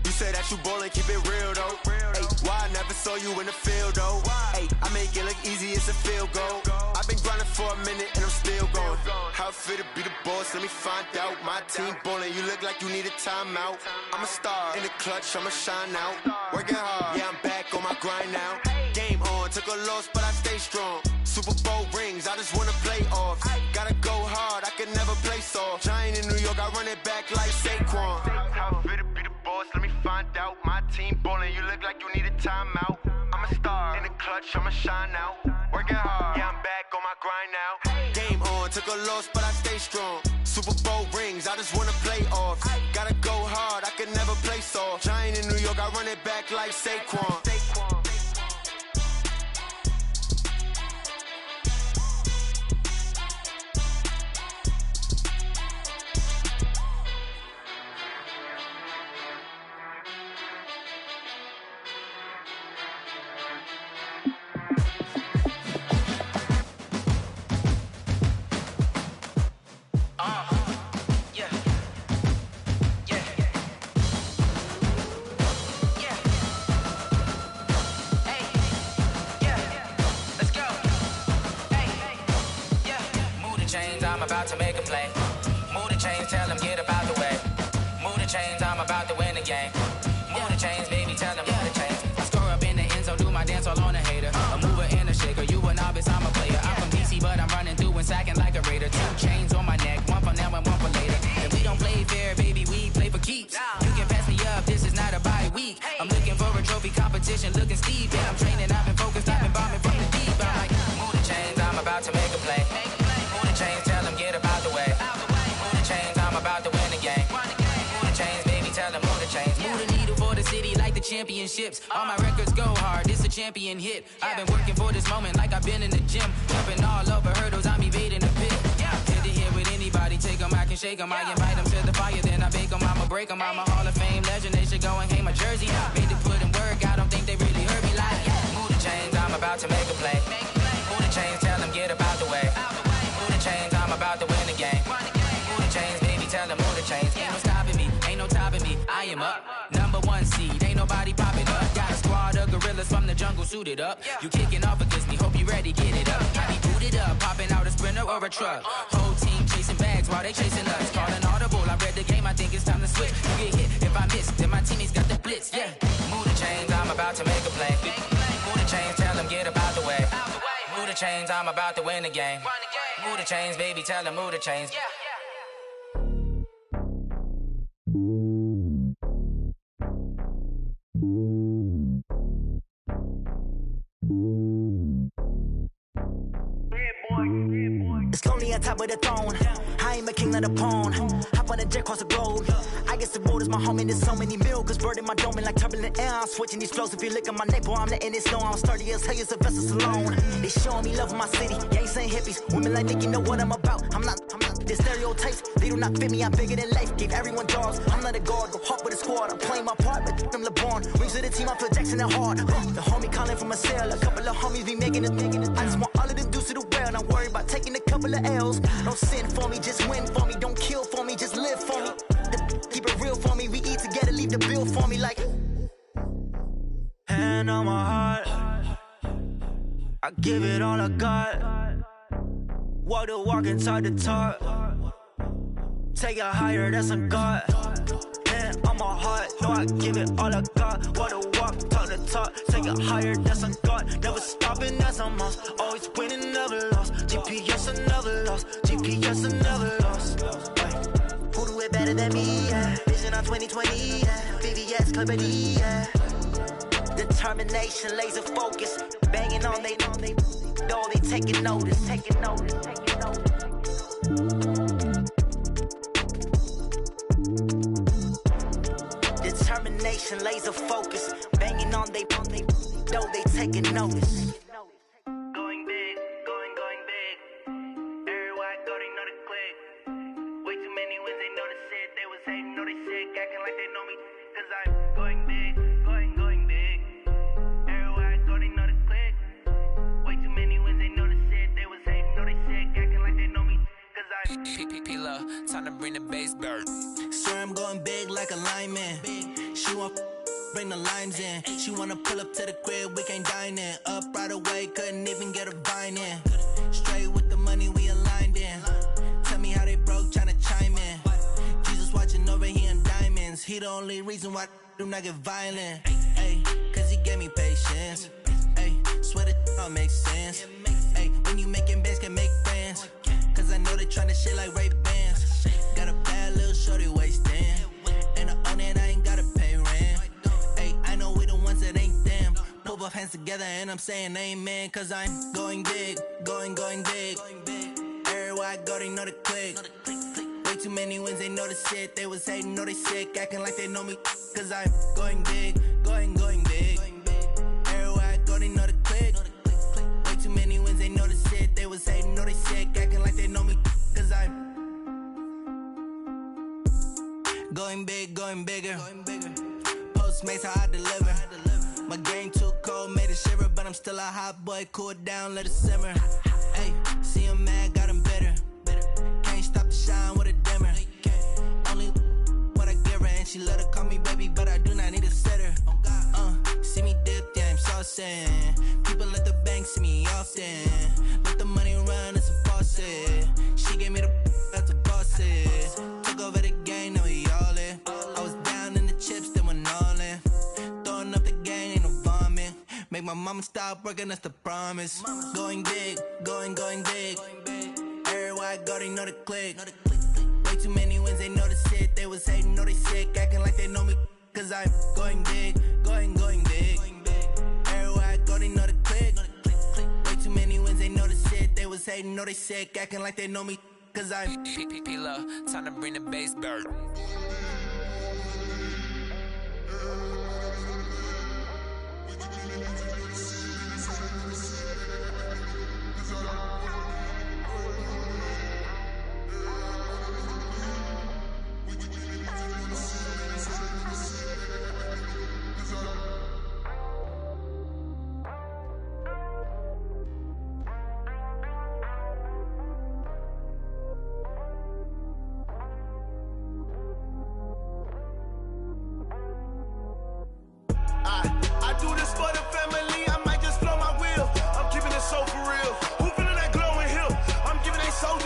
You say that you ballin', keep it real though. Ay, why I never saw you in the field though? Ay, I make it look easy, it's a field goal. I've been grinding for a minute and I'm still going. How it feel to be the boss, let me find out. My team ballin', you look like you need a timeout. I'm a star in the clutch, I'ma shine out. Working hard, yeah, I'm back on my grind now. Game on, took a loss, but I stay strong. Super Bowl rings, I just wanna play off. Gotta go hard, I can never play soft. Giant in New York, I run it back like Saquon. How it feel to be the boss, let me find out. My team ballin', you look like you need a timeout. I'm a star in the clutch, I'ma shine out. Working hard, yeah, I'm back on my grind now. Game on, took a loss, but I stay strong. Super Bowl rings, I just wanna play off. Gotta go hard, I can never play soft. Giant in New York, I run it back like Saquon. I'm about to make a play. Move the chains, tell them get about the way. Move the chains, I'm about to win the game. Move the chains, baby, tell them move the chains. I score up in the end zone, do my dance all on a hater. A mover and a shaker, you a novice, I'm a player. I'm from DC, but I'm running through and sacking like a raider. 2 chains on my neck, one for now and one for later. If we don't play fair, baby, we play for keeps. You can pass me up, this is not a bye week. I'm looking for a trophy competition, looking steep. Yeah, I'm training, I've been focused, I've been bombing from the deep. I'm like, move the chains, I'm about to make a play. Move the chains, tell them get about the way. Move the chains, I'm about to win the game. Move the chains, baby, tell them move the chains. Move the needle for the city like the championships. All my records go hard, this a champion hit. I've been working for this moment like I've been in the gym. Jumping all over hurdles, I'm evading the pit. Head to head with anybody, take them, I can shake them. I invite them to the fire, then I bake them, I'ma break them. I'm a Hall of Fame legend, they should go and hang my jersey. Made to put in work, I don't think they really heard me like. Move the chains, I'm about to make a play. Move the chains, tell them get about the way. Move the chains, I'm about to win the game. Move the chains, baby, tell them move the chains. Ain't no stopping me, ain't no topping me. I am up, #1 seed, ain't nobody popping up. Got a squad of gorillas from the jungle suited up. You kicking off against me, hope you ready, get it up. I be booted up, popping out a sprinter or a truck. Whole team chasing bags while they chasing us. Calling audible, I read the game, I think it's time to switch. You get hit, if I miss, then my teammates got the blitz, yeah. Move the chains, I'm about to make a play. Move the chains, tell them get about the way. Move the chains, I'm about to win the game. Move the chains, baby, tell them move the chains. It's lonely on top of the throne. I ain't a king, not a pawn. Hop on a jet across the globe. I guess the road is my home and there's so many milkers burning my dome like turbulent air. I'm switching these flows. If you look at my neck, boy, I'm letting it snow. I'm sturdy as hell, a vessel alone. They showing me love in my city. Yeah, ain't saying hippies. Women like think you know what I'm about. I'm not. The stereotypes, they do not fit me. I'm bigger than life. Gave everyone dogs. I'm not a guard. Go hard with a squad. I'm playing my part, but them LeBron. Rings to the team, I feel Jackson and hard. The homie calling from a cell. A couple of homies be making it. I just want all of them dudes to the well. Not worry about taking a couple of L's. Don't sin for me, just win for me. Don't kill for me, just live for me. Keep it real for me. We eat together, leave the bill for me like. Hand on my heart, I give it all I got. Walk the walk and talk the talk. Take it higher, that's a God. Hand on my heart, no, I give it all I got. Walk the walk, talk the talk. Take it higher, that's a God. Never stopping, that's a must. Always winning, never lost. GPS, I never lost. GPS, I never lost. Who do it better than me? Yeah. Vision on 2020. Yeah. VVS, Clippity. Yeah. Determination, laser focus. Banging on they know they taking notice. Taking notice. Taking notice. Determination, laser focus. Banging on they know they taking notice. Going big, going big. Everywhere I go, they know the click. Way too many wins, they know the shit. They was hating, know they sick, acting like they know me. Cause I'm going big, going big. Everywhere I go, they know the click. Way too many wins, they know the shit. They was hating, know they sick, acting like they know me. Cause I'm P-Love, time to bring the bass back. Swear I'm going big like a lineman. She want bring the limes in. She wanna pull up to the crib, we can't dine in. Up right away, couldn't even get a vine in. Straight with the money, we aligned in. Tell me how they broke, tryna chime in. Jesus watching over, he in diamonds. He the only reason why I do not get violent. Ay, cause he gave me patience. Ay, swear that all makes sense. Ay, when you making bands, can make friends. Cause I know they tryna shit like Ray-Bans. Got a bad little shorty wasting. And I own it, I ain't gotta pay rent. Ay, I know we the ones that ain't them. Pull both hands together and I'm saying amen. Cause I'm going big, going big. Everywhere I go, they know the click. Way too many wins, they know the shit. They was hating, know they sick, acting like they know me. Cause I'm going big, going big. Everywhere I go, they know the click. Way too many wins, they know the shit. They was hating, know they sick, acting like they know me. Cause I'm going big, going bigger. Postmates, how I deliver. My game too cold, made it shiver. But I'm still a hot boy, cool it down, let it simmer. Hey, see him mad, got him bitter. Can't stop the shine with a dimmer. Only what I give her, and she let her call me baby, but I do not need a sitter. See me dip, yeah, I'm saucing. People at the bank see me often. Let the money run, it's a faucet. She gave me the that's a boss it. Took over the game, now we all in. I was down in the chips, then went all in. Throwing up the gang, ain't no vomit. Make my mama stop working, that's the promise. Going big, going big. Everywhere I go, they know the click. Way too many wins, they know the shit. They was hating, know they sick, acting like they know me. Cause I'm going big, going big. Everywhere I go, they know the click. Way too many wins, they know the shit. They was hating, know they sick, acting like they know me. Cause I'm P-P-P-Love, time to bring the bass bird.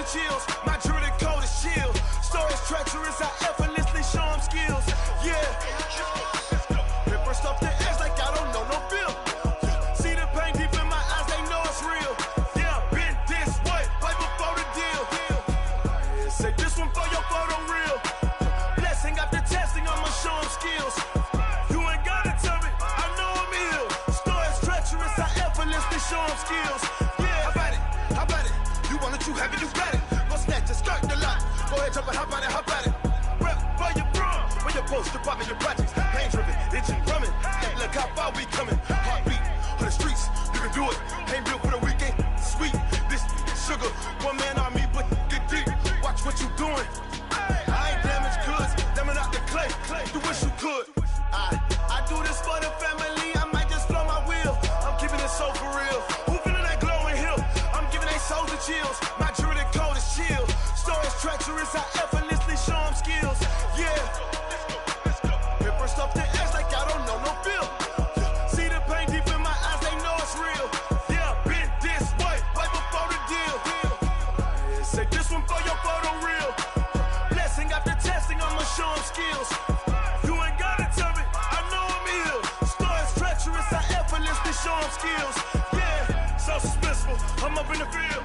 Chills. My jewelry code is chill. Stories treacherous, I effortlessly show them skills. Yeah. Paper stuff the edge like I don't know no feel. See the pain deep in my eyes, they know it's real. Yeah, been this way, right before the deal. Say this one for your photo real. Blessing after testing, I'ma show them skills. You ain't gotta tell me, I know I'm ill. Stories treacherous, I effortlessly show them skills. Yeah, how about it? You want it, you have it, you got it. Go snatch it, skirt the lot. Go ahead, jump it, hop on it, hop on it. Rep for your brum, for your post, department, your projects. Pain driven, itching, drumming. Hey, look how far we coming. Heartbeat on the streets, you can do it. Ain't built for the weekend, sweet. This sugar, one man army, but get deep. Watch what you doing. I ain't damaged goods, damn out the clay. You wish you could. I do this for the family. I might just blow my wheel. I'm keeping it so for real. Who feeling that glowing hill? I'm giving they souls the chills. My jewelry code is chill. Stories treacherous, I effortlessly show them skills. Yeah. Paper stuff the edge like I don't know no feel. See the pain deep in my eyes, they know it's real. Yeah, been this way, right before the deal. Say this one for your photo real. Blessing after testing, I'ma show them skills. You ain't gotta tell me, I know I'm ill. Stories treacherous, I effortlessly show them skills. Yeah, so suspenseful, I'm up in the field.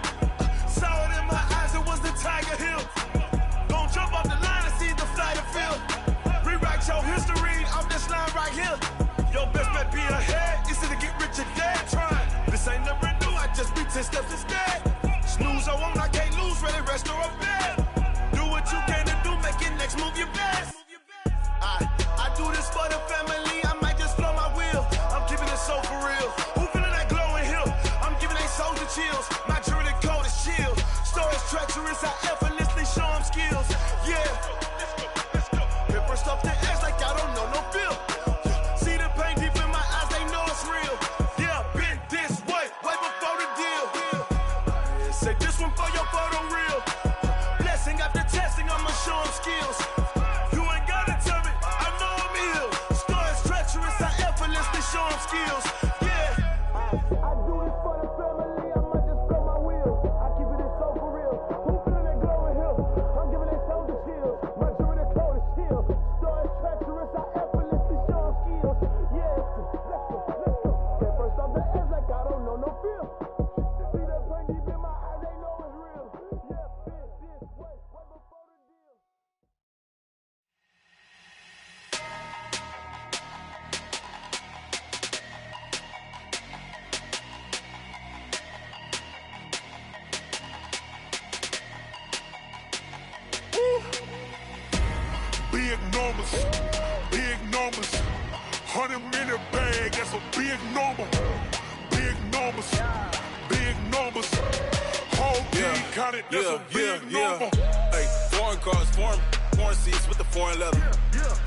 Saw it in my eyes, it was the Tiger Hill. Don't jump off the line and see the flight of field. Rewrite your history off this line right here. Your best bet be ahead, easy to get rich or dead trying. This ain't never new, I just be 10 steps instead. Snooze I won't, I can't lose, ready, rest or a bed. Do what you can to do, make your next move your best. I do this for the family, I might just blow my wheel. I'm keeping it so for real. Who feeling that glowing hill? I'm giving they souls the chills. My jewelry code is chill. Stories treacherous, I effortlessly show them skills. Yeah. Paper stuff the edge like I don't know no feel. See the pain deep in my eyes, they know it's real. Yeah, been this way, right before the deal. Say this one for your photo real. Blessing after testing, I'ma show them skills. You ain't gotta tell me, I know I'm ill. Stories treacherous, Big numbers, big numbers. 100-minute bag, that's a big number. Big numbers, big numbers. Whole team counted, that's a big number. Hey, foreign cars, foreign seats with the foreign leather.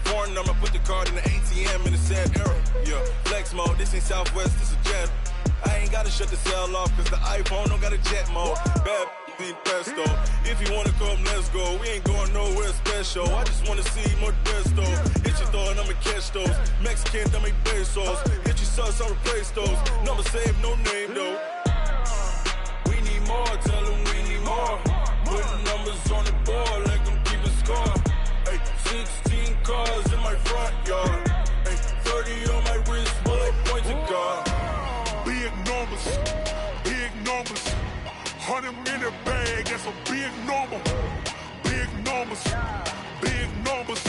Foreign number, put the card in the ATM in the sad era. Yeah, flex mode, this ain't Southwest, this a jet. I ain't gotta shut the cell off, cause the iPhone don't got a jet mode. Bad need pesto. If you wanna come, let's go. We ain't going nowhere special. I just wanna see more desto. Hit your thought, I'ma catch those. Mexican, I make pesos. Hit your sus, I'll replace those. Number saved, no name though. We need more, tell them we need more. Putting numbers on the board, like I'm keeping score. Hey, 16 cars in my front yard. Hey, 30 on my wrist, bullet points of God. Big numbers, big numbers. 100-minute bag, that's a big number. Big numbers, big numbers.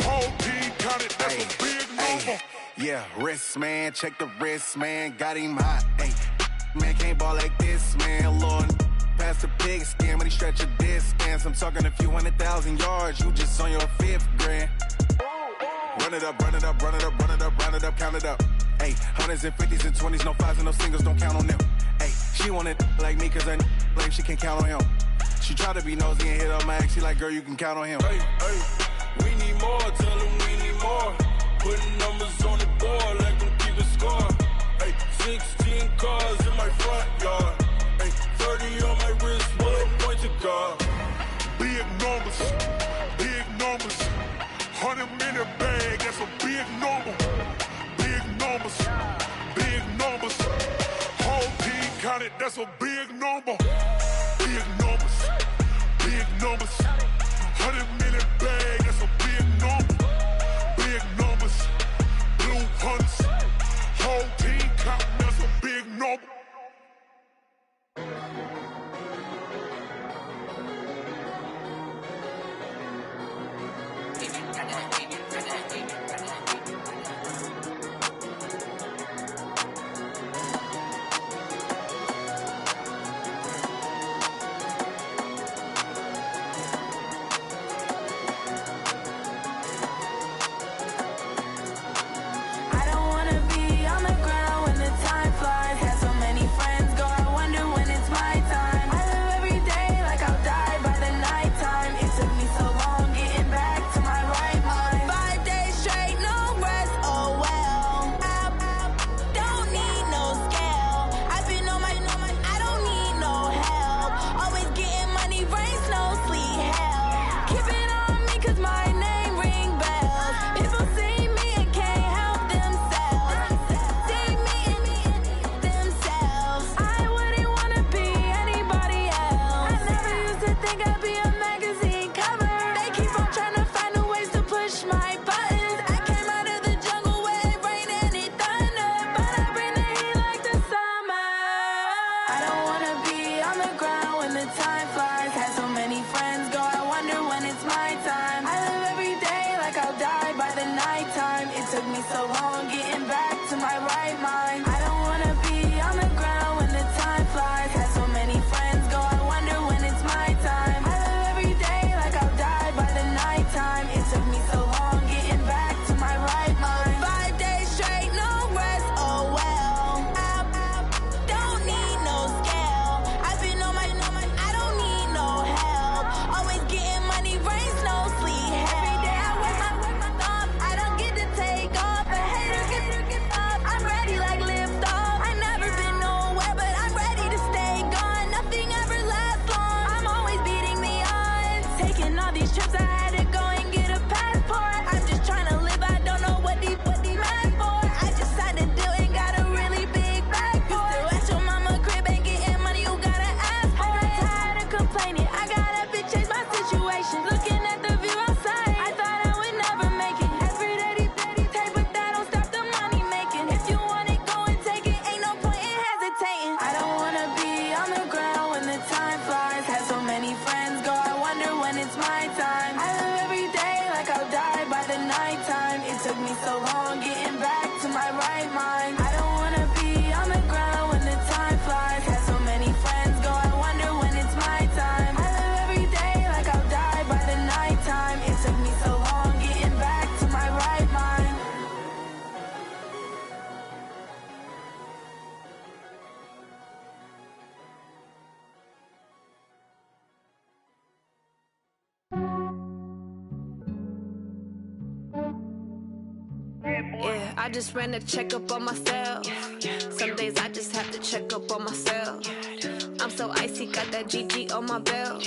Whole team counted, that's a big number. Yeah, wrist man, check the wrist man, got him hot. Ay, man can't ball like this, man. Lord, past the pig skin when he stretch a distance. I'm talking a few 100,000 yards, you just on your 5th grand. Run it up, run it up, run it up, run it up, run it up, count it up. Ay, 100s and 50s and 20s, no 5s and no singles, don't count on them. Ay, she want it like me, cause I like she can't count on him. She try to be nosy and hit up my ex, she like, girl, you can count on him. Hey, we need more, tell them we need more. Putting numbers on the board, like I'm keeping score. Hey, 16 cars in my front yard. Hey, 30 on my wrist, bullet points of God. Big numbers, big numbers. 100-minute bag, that's a big number. Big numbers, big numbers. Whole team counted, that's a big number. Big numbers, big numbers. 100-minute bag, that's a big number. Big numbers, blue hunts. Whole team counting, that's a big number. I just ran a checkup on myself. Some days I just have to check up on myself. I'm so icy, got that GG on my belt.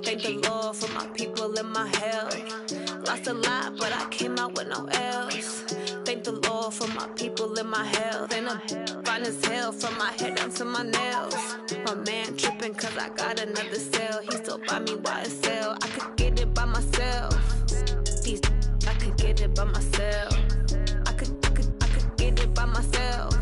Thank the Lord for my people in my health. Lost a lot, but I came out with no L's. Thank the Lord for my people in my health. And I'm fine as hell from my head down to my nails. My man tripping cause I got another cell. He still buy me YSL. I could get it by myself. These I could get it by myself. I could get it by myself.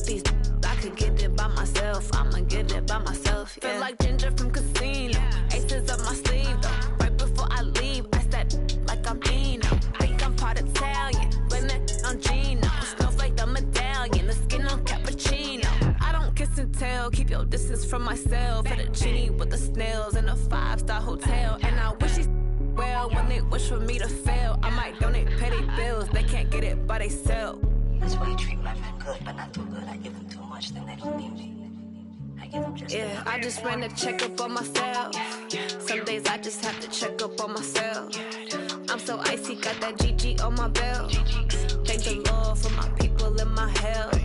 These I could get it by myself. I'ma get it by myself. Yeah. Feel like Ginger from Casino. Aces up my sleeve though. Right before I leave, I said like I'm Dino. Think I'm part Italian, blame it on Gino. Smells like the medallion, the skin on cappuccino. I don't kiss and tell, keep your distance from myself. Fettuccine with the snails in a 5-star hotel. And I wish these well when they wish for me to fail. I might donate petty bills, they can't get it by themselves. That's why you treat my friend good, but not too good. I give them too much, then they don't need me. I give them just yeah, I just ran a checkup on myself. Some days I just have to check up on myself. I'm so icy, got that GG on my belt. Thank the Lord for my people in my health.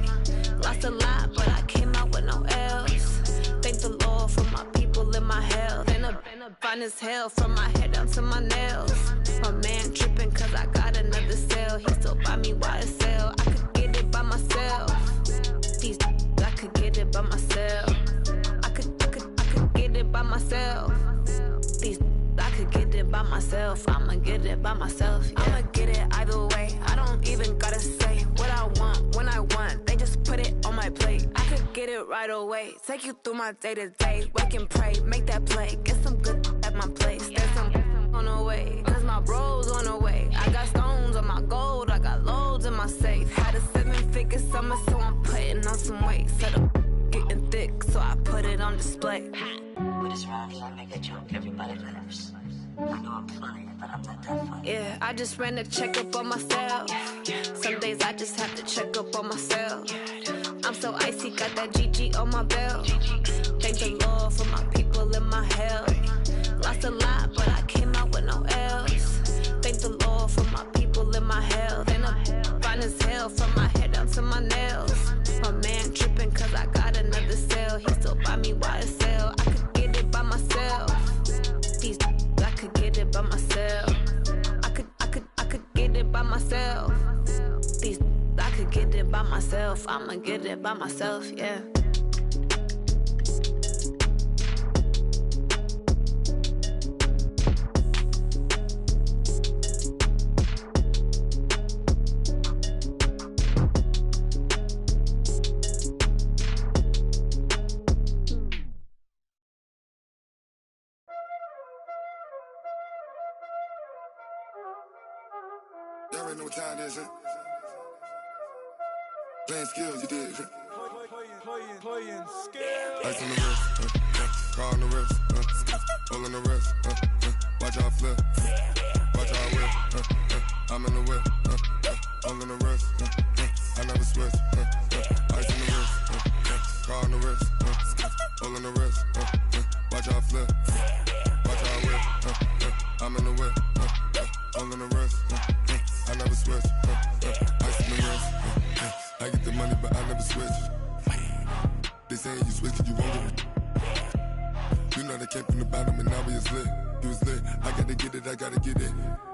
Lost a lot, but I came out with no L's. Thank the Lord for my people in my health. And I'm fine as hell from my head down to my nails. My man tripping cause I got another cell. He still buy me YSL. I could get it by myself. These I could get it by myself. I could get it by myself. These I could get it by myself. I'ma get it by myself. Yeah. I'ma get it either way. I don't even gotta say what I want when I want. They just put it on my plate. I could get it right away. Take you through my day to day. Wake and pray, make that play. Get some good at my place. There's some on the way. Cause my bro's on the way. I got stones on my gold. I got loads in my safe. Had a 7-figure summer, so I'm putting on some weight. Set up getting thick, so I put it on display. With this round here, I make a joke, everybody laughs. I know I'm funny, but I'm not that funny. Yeah, I just ran a checkup on myself. Some days I just have to check up on myself. I'm so icy, got that GG on my belt. Thank the Lord for my people in my health. Lost a lot, but I came out with no L's. Thank the Lord for my people in my health. And I'm fine as hell from my head down to my nails. My man tripping cause I got another cell. He still buy me YSL. I could get it by myself. These I could get it by myself. I could get it by myself. These I could get it by myself. I'ma get it by myself, yeah. Y'all already know what time it is, huh? Playing skills, you did. Playing skills. Ice on the wrist, car on the wrist, hole on the wrist, watch out flip, watch out whip, I'm in the whip, hole on the wrist, I never switch, ice on the wrist, car on the wrist, hole on the wrist, watch out flip, watch out whip, I'm in the whip, hole on the wrist, I never switch, ice on the wrist, I get the money but I never switch. They saying you switch and you won't get it. You know they came from the bottom and now we is lit. You was lit, I gotta get it, I gotta get it.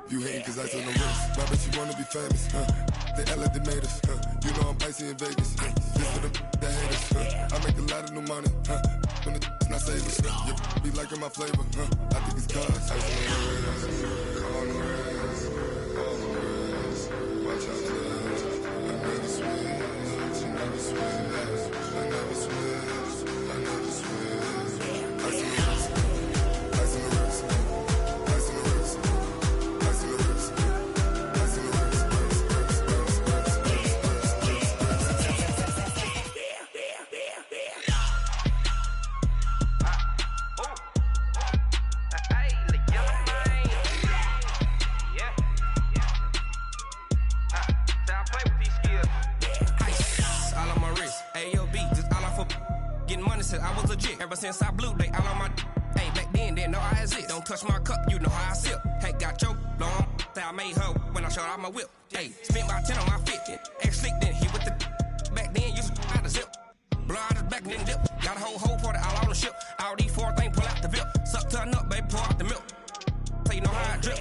You hating cause ice on the wrist. Why bet you wanna be famous, They act like they made us, You know I'm icy in Vegas, This for the that hate us, I make a lot of new money, When it's not savers, You be liking my flavor, I think it's cause ice on the wrist, on the wrist, on the wrist. Watch out for this, I never switch, I never switch, I never switch, I never switch. Ice on the wrist, ice on the wrist, ice on the wrist, ice on the wrist, ice on the wrist, Getting money since I was legit. Ever since I blew, they all on my. Hey, back then in, then know how is it. Don't touch my cup, you know how I sip. Hey, got your long, that I made her when I showed out my whip. Hey, spent my 10 on my fit. Ex-slick, then he with the back then, used to out the zip. Blow out his back, then dip. Got a whole party all on the ship. All these 4 things, pull out the VIP. Suck to a nut, baby, pour out the milk. So you know how I drip.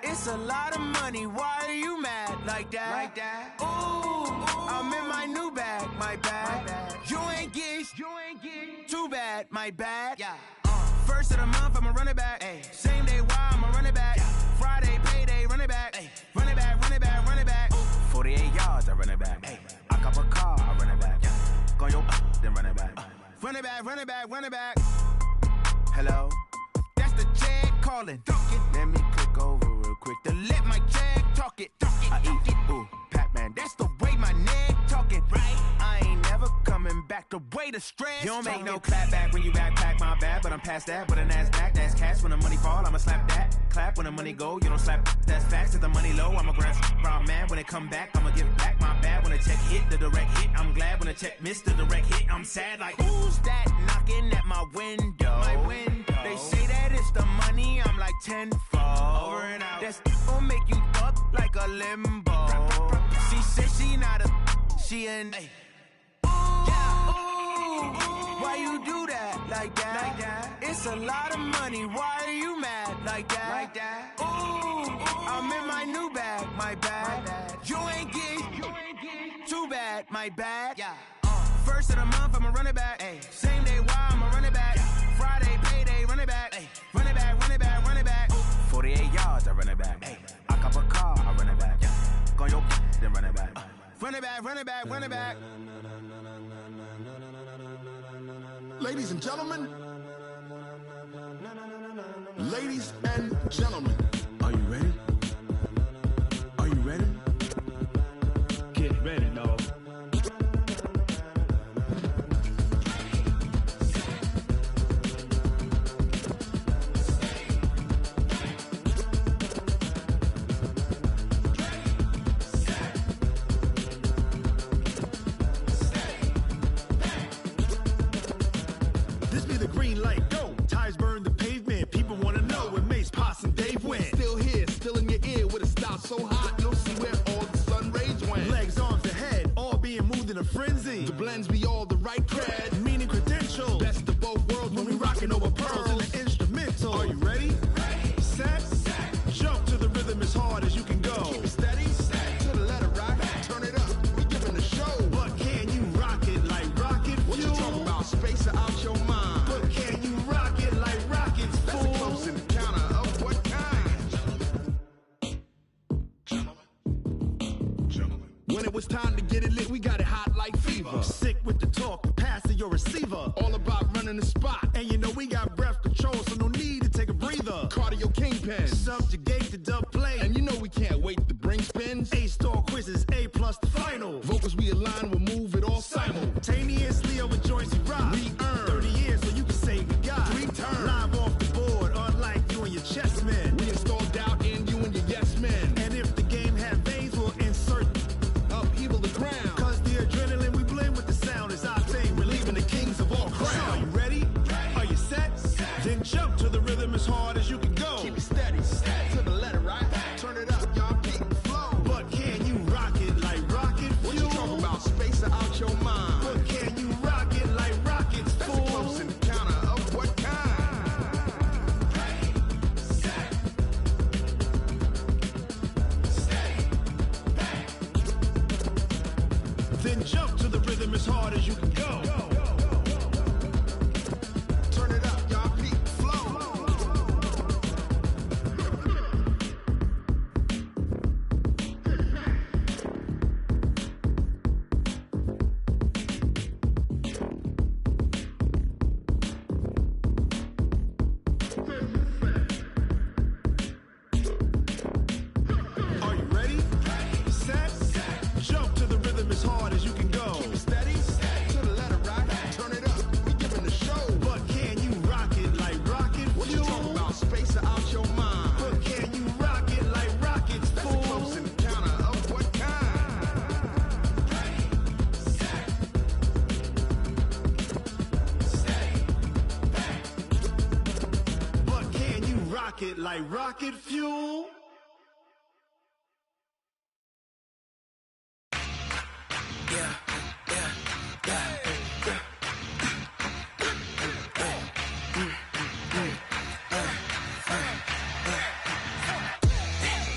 It's a lot of money, why are you mad like that? Ooh, I'm in my new bag, my bad. You ain't get too bad, my bad. First of the month, I'ma run it back. Same day, why I'ma run it back. Friday, payday, run it back. Run it back, run it back, run it back. 48 yards, I run it back. I cop a car, I run it back. Go your then run it back. Run it back, run it back, run it back. Hello? That's the check calling. Let me click over real quick to let my check talk it. I eat it, ooh, Pac-Man. That's the way my neck talking, right? I ain't never coming back the way the stress. You don't make no clap back when you backpack, my bad, but I'm past that. With a NASDAQ, that's cash. When the money fall, I'ma slap that. Clap when the money go, you don't slap. That's facts. If the money low, I'ma grab brown man. When it come back, I'ma give back my bad. When the check hit, the direct hit. I'm glad when the check missed the direct hit. I'm sad like, who's that knocking at my window? My window. They say that it's the money, I'm like tenfold. Over and out. That's gon' make you up like a limbo. She said she not a, she an. Why you do that like that? It's a lot of money, why are you mad like that? Ooh, I'm in my new bag, my bad. You ain't get too bad, my bad. First of the month, I'ma run it back. Same day, why I'ma run it back. Friday, payday, run it back. Run it back, run it back, run it back. 48 yards, I run it back. I cop a car, I run it back. Go your then run it back. Run it back, run it back, run it back. Ladies and gentlemen, ladies and gentlemen, are you ready? Are you ready? Get ready, dog. So hot, you'll see where all the sun rays went. Legs, arms, ahead, all being moved in a frenzy. The blends be all the right cred, meaning credentials. Best of both worlds when we rockin' over pearls in the instrumental. Are you ready? Ready. Set. Jump to the rhythm as hard as you can go. Keep it steady. To the letter rock. Turn it up. We giving the show. But can you rock it like rocket fuel? What you talking about? Space or out your mind? But can you rock it like rockets, fool? That's a close encounter of what kind? When it was time to get it lit, we got it hot like fever. Sick with the talk, passing your receiver. All about running the spot. And you know we got breath control, so no need to take a breather. Cardio kingpin. Subjugate the dub play. And you know we can't wait to bring spins. A-star quizzes, A+ the final. Vocals we align, we'll move it all simultaneously over joints we rock. We earn 30 years so you can say we got 3 turns. Live off the board, unlike you and your chess men. We install doubt in you and your yes men. And if the game had veins, we'll insert upheaval the ground. Cause the adrenaline we blend with the Jump to the rhythm as hard as you can go. Turn it up, y'all. Peak flow. Are you ready? Set. Jump to the rhythm as hard as you can go. Keep it steady. To the letter right. Turn it up. We giving the show. But can you rock it like rocket fuel? What you talking about? Space out your mind. But can you rock it like rockets, fool? That's a close encounter of what kind? Ready, set, stay back. But can you rock it like rocket fuel?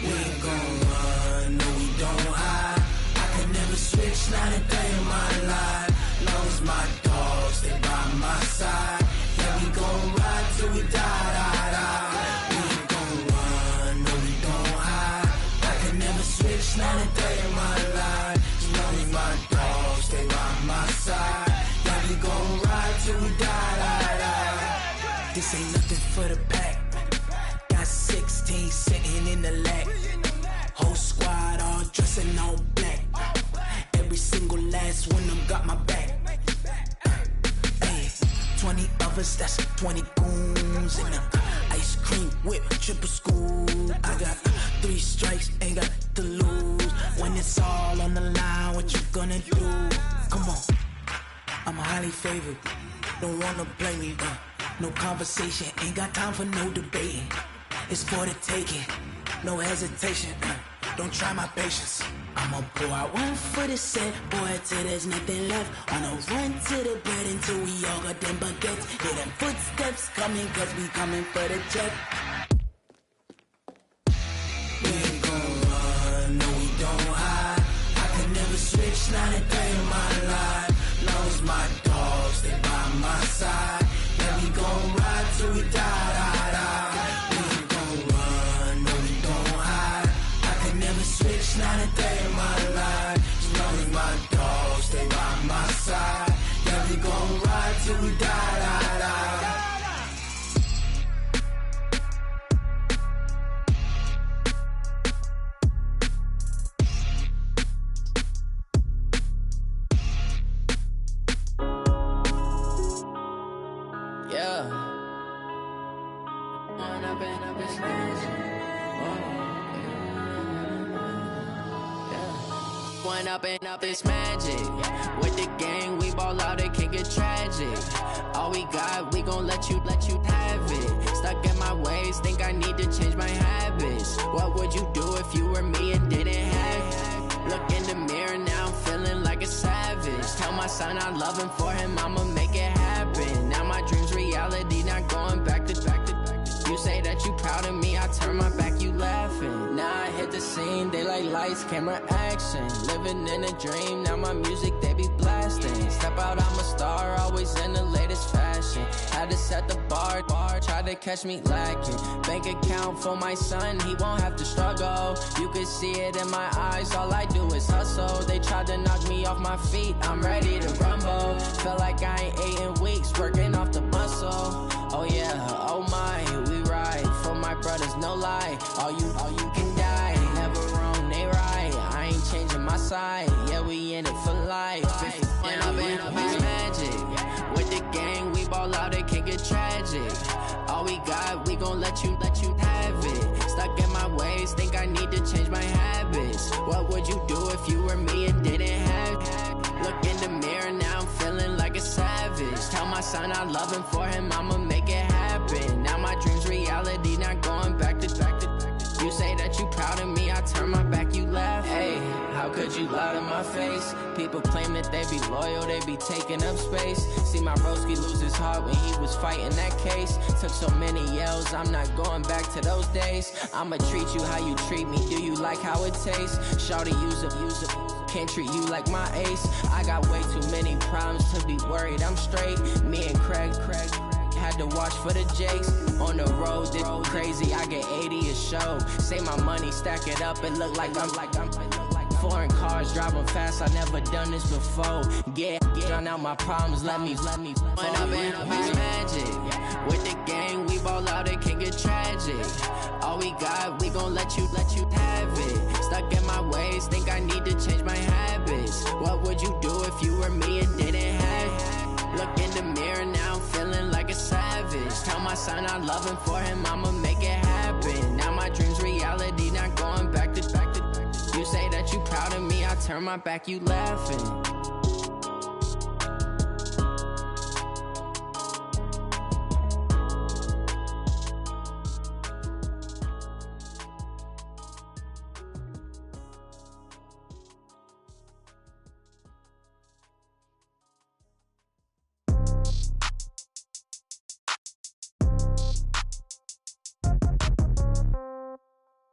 We ain't gon' run, no we don't hide. I can never switch, not a day in my life. Long as my dogs, they by my side. Yeah, we gon' ride till we die, die, die. We ain't gon' run, no we don't hide. I can never switch, not a day in my life. Long as my dogs, they by my side. Yeah, we gon' ride till we die, die, die. This ain't nothing for the pack. Got 16 sitting in the lap. Whole squad all dressing all black. Every single last one of them got my back. Hey, 20 of us, that's 20 goons. And ice cream whip, triple scoop. I got 3 strikes, ain't got to lose. When it's all on the line, what you gonna do? Come on, I'm highly favored. Don't wanna blame me, no conversation, ain't got time for no debating. It's for the taking, no hesitation. Don't try my patience. I'ma pour out one for the set, boy, till there's nothing left. On a run to the bread until we all got them baguettes. Hear them footsteps coming, cause we coming for the check. We ain't gon' run, no we don't hide. I can never switch, not a day in my life. Long as my dogs, they by my side. Yeah, we gon' ride till we die, die, die. We ain't gon' run, no we don't hide. I can never switch, not a day in my life. As long as my dogs, stay by my side. Yeah, we gon' ride till we die, die, die. One up and up, it's magic. With the gang, we ball out, it can get tragic. All we got, we gon' let you have it. Stuck in my ways, think I need to change my habits. What would you do if you were me and didn't have it? Look in the mirror, now I'm feeling like a savage. Tell my son I love him, for him I'ma make it happen. Now my dream's reality, not going back to. You say that you proud of me, I turn my back, you laughing. Now I hit the scene, they like lights, camera, action. Living in a dream, now my music, they be blasting. Step out, I'm a star, always in the latest fashion. Had to set the bar, try to catch me lacking. Bank account for my son, he won't have to struggle. You can see it in my eyes, all I do is hustle. They tried to knock me off my feet, I'm ready to rumble. Felt like I ain't ate in weeks, working off the muscle. Oh yeah, oh my, we ride for my brothers, no lie. All you can die, never wrong, they right. I ain't changing my side, yeah, we in it for life. And up and up is magic. With the gang, we ball out, it can get tragic. All we got, we gon' let you have it. Stuck in my ways, think I need to change my habits. What would you do if you were me and didn't have it? Look in the mirror, now I'm feeling like a savage. Tell my son I love him, for him I'ma make it happen. Now my dream's reality, not going back to. You say that you proud of me, I turn my back, you laugh. Hey, I How could you lie to my face? People claim that they be loyal, they be taking up space. See my broski lose his heart when he was fighting that case. Took so many yells, I'm not going back to those days. I'ma treat you how you treat me, do you like how it tastes? Shawty, use a, can't treat you like my ace. I got way too many problems to be worried, I'm straight. Me and Craig had to watch for the Jakes. On the road, this crazy, I get 80 a show. Say my money, stack it up, it look like I'm foreign cars, driving fast, I never done this before. Get drown out my problems, let me When up in magic, with the gang, we ball out, it can get tragic. All we got, we gon' let you have it. Stuck in my ways, think I need to change my habits. What would you do if you were me and didn't have it? Look in the mirror now, I'm feeling like a savage. Tell my son I love him, for him I'ma make it happen. Now my dream's reality, not going back to. You say that you proud of me, I turn my back, you laughing.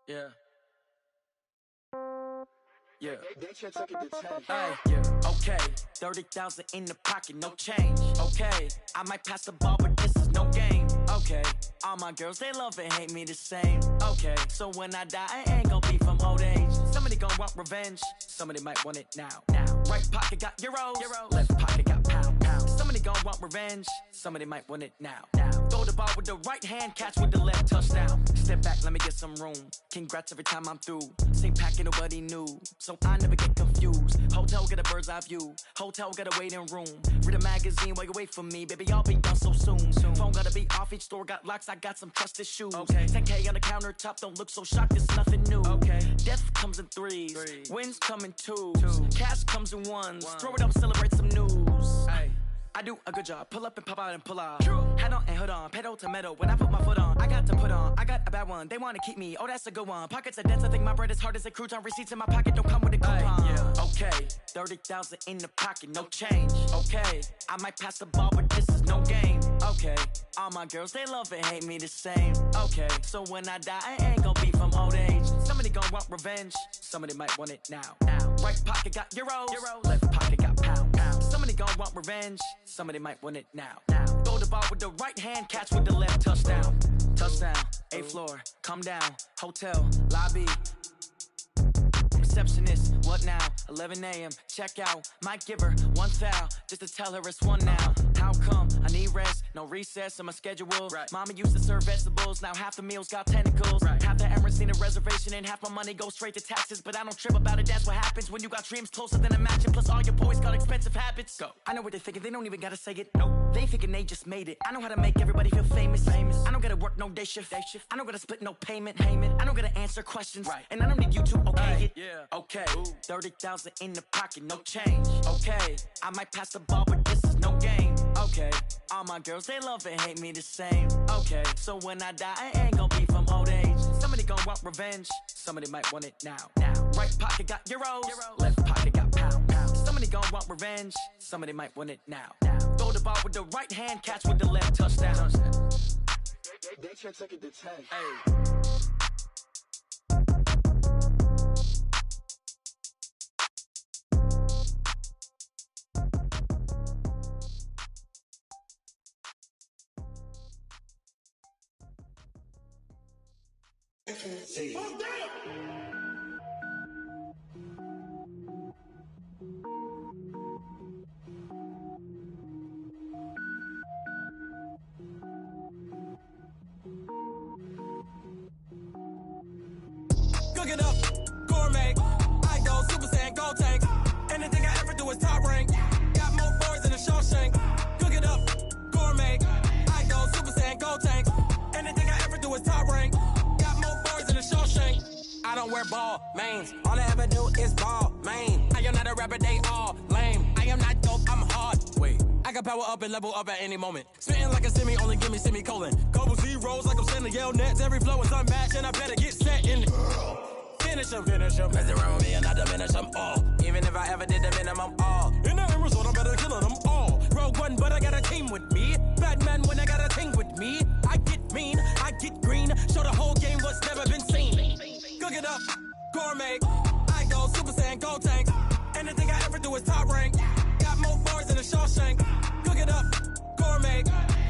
Yeah. Yeah. Hey, yeah. Okay. 30,000 in the pocket, no change. Okay. I might pass the ball, but this is no game. Okay. All my girls, they love and hate me the same. Okay. So when I die, I ain't gon' be from old age. Somebody gon' want revenge. Somebody might want it now. Right pocket got euros. Left pocket got pound. Somebody gon' want revenge. Somebody might want it now. Throw the ball with the right hand, catch with the left, touchdown. Step back, let me get some room. Congrats every time I'm through. Same packet, nobody knew, so I never get confused. Hotel get a bird's eye view. Hotel get a waiting room. Read a magazine while you wait for me, baby. I'll be done so soon. Phone gotta be off. Each store got locks. I got some trusted shoes. Okay. 10K on the countertop. Don't look so shocked. It's nothing new. Okay. Death comes in threes. Wins come in twos. Cash comes in ones. Throw it up, celebrate some news. Hey. I do a good job, pull up and pop out and pull out. Head on and hood on, pedal to metal. When I put my foot on, I got to put on. I got a bad one, they wanna keep me. Oh, that's a good one. Pockets are dense, I think my bread is hard as a crouton. Receipts in my pocket don't come with a coupon. Yeah. Okay, 30,000 in the pocket, no change. Okay, I might pass the ball, but this is no game. Okay, all my girls, they love and hate me the same. Okay, so when I die, I ain't gon' be from old age. Somebody gon' want revenge, somebody might want it now. Right pocket got euros. Left pocket got pound. Somebody gon' want revenge, somebody might want it now. Throw the ball with the right hand, catch with the left, touchdown. Touchdown, 8th floor, come down, hotel, lobby. Receptionist, what now? 11 a.m., check out. Might give her one foul, just to tell her it's one now. How come? I need rest, no recess in my schedule. Mama used to serve vegetables, now half the meals got tentacles. Half the errands need a reservation and half my money goes straight to taxes. But I don't trip about it, that's what happens when you got dreams closer than a match. And plus all your boys got expensive habits. Go. I know what they're thinking, they don't even gotta say it. Nope. They ain't thinking they just made it. I know how to make everybody feel famous. I don't gotta work no day shift. I don't gotta split no payment. I don't gotta answer questions. And I don't need you to okay it. Okay, 30,000 in the pocket, no change. Okay, I might pass the ball, but this is no game. Okay, all my girls, they love and hate me the same. Okay, so when I die, I ain't gon' be from old age. Somebody gon' want revenge, somebody might want it now. Right pocket got euros. Left pocket got pound. Somebody gon' want revenge, somebody might want it now. Throw the ball with the right hand, catch with the left, touchdown. They can't take it to 10. Hey. See. Cook it up, gourmet. I go Super Saiyan, gold tank. Anything I ever do is top rank. Got more boys than a Shawshank. Cook it up, gourmet. I go Super Saiyan, gold tank. Anything I ever do is top rank. Got more boys than a Shawshank. I don't wear ball mains. All I ever do is ball main. I am not a rapper, they all lame. I am not dope, I'm hard. Wait, I can power up and level up at any moment. Spitting like a semi, only give me semicolon. Couple zeros like I'm sending yell nets. Every flow is unmatched and I better get set in it. Finish him. Mess around with me and I diminish them all. never did the minimum. In the resort, I'm better killing them all. Rogue One, but I got a team with me. Batman when I got a team with me. I get mean, I get green. Show the whole game what's never been seen. Cook it up, gourmet. I go Super Saiyan, Gold Tank. Anything I ever do is top rank. Got more bars than a Shawshank. Cook it up, gourmet.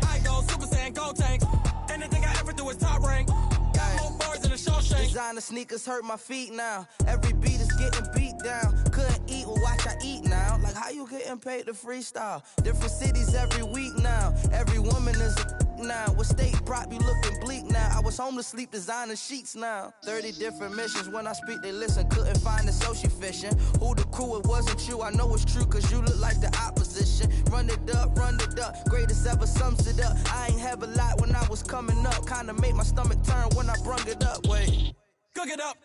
I go Super Saiyan, Gold Tank. Anything I ever do is top rank. Got more bars than a Shawshank. Designer sneakers hurt my feet now. Every beat is getting beat down. Couldn't eat, well watch I eat now. Like how you getting paid to freestyle? Different cities every week now. Every woman is a now. With state prop, you looking bleak now. I was home to sleep, designer sheets now. 30 different missions. When I speak, they listen. Couldn't find it, so she fishing. Who the crew? It wasn't you. I know it's true, cause you look like the opposition. Run it up, greatest ever sums it up. I ain't have a lot when I was coming up. Kinda made my stomach turn when I brung it up. Wait. Cook it up,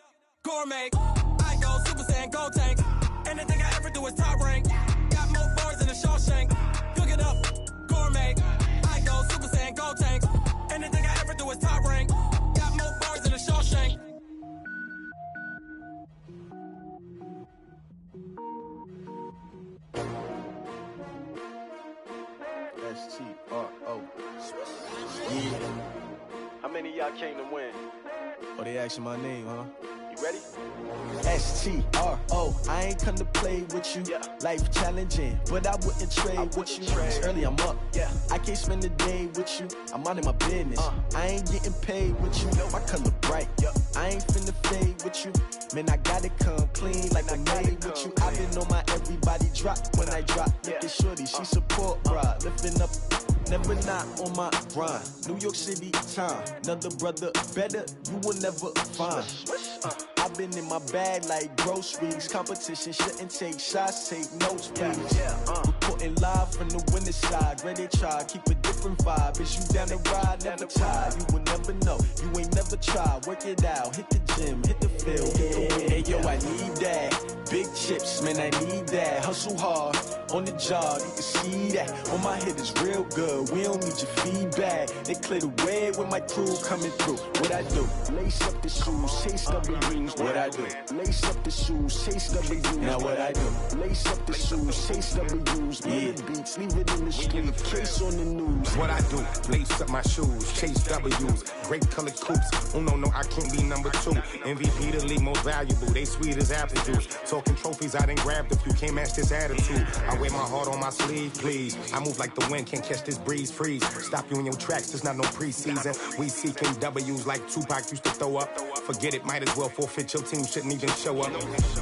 gourmet. I go Super Saiyan, Gold Tank. Anything I ever do is top rank. Got more bars than a Shawshank. Cook it up, gourmet. I go Super Saiyan, Gold Tank. Anything I ever do is top rank. Got more bars than a Shawshank. S-T-R-O. Yeah. How many of y'all came to win? Oh, they asking my name, huh? You ready? S-T-R-O. I ain't come to play with you. Yeah. Life challenging, but I wouldn't trade with you. It's early, I'm up. Yeah. I can't spend the day with you. I'm out of my business. I ain't getting paid with you. My color bright. I ain't finna fade with you. Man, I gotta come clean like I'm made with you. I've been on my everybody drop when I drop. Look at shorty, she support ride. Lifting up, never not on my grind. New York City time. Another brother better, you will never find. I've been in my bag like groceries. Competition shouldn't take shots, take notes, please. Reporting live from the winning side. Ready to try, keep a different vibe. Is you down the ride, never tired. You will never know, you ain't never tried. Work it out, hit the gym, hit the field. Hey yo, I need that. Big chips, man, I need that. Hustle hard, on the job, you can see that. On my head is real good, we don't need your feedback. They clear the way with my crew coming through. What I do? Lace up the shoes, chase W's. What I do? Lace up the shoes, chase W's. Now what I do? Lace up the shoes, chase W's. Yeah. Beats, leave it in the street, case on the news. What I do? Lace up my shoes, chase W's. Great colored coops. Oh no, I can't be number 2. MVP the league most valuable. They sweet as apple juice. Talking trophies, I didn't grab the few. Can't match this attitude. I wear my heart on my sleeve, please. I move like the wind, can't catch this breeze, freeze. Stop you in your tracks, there's not no preseason. We seeking W's like Tupac used to throw up. Forget it, might as well forfeit. Your team shouldn't even show up.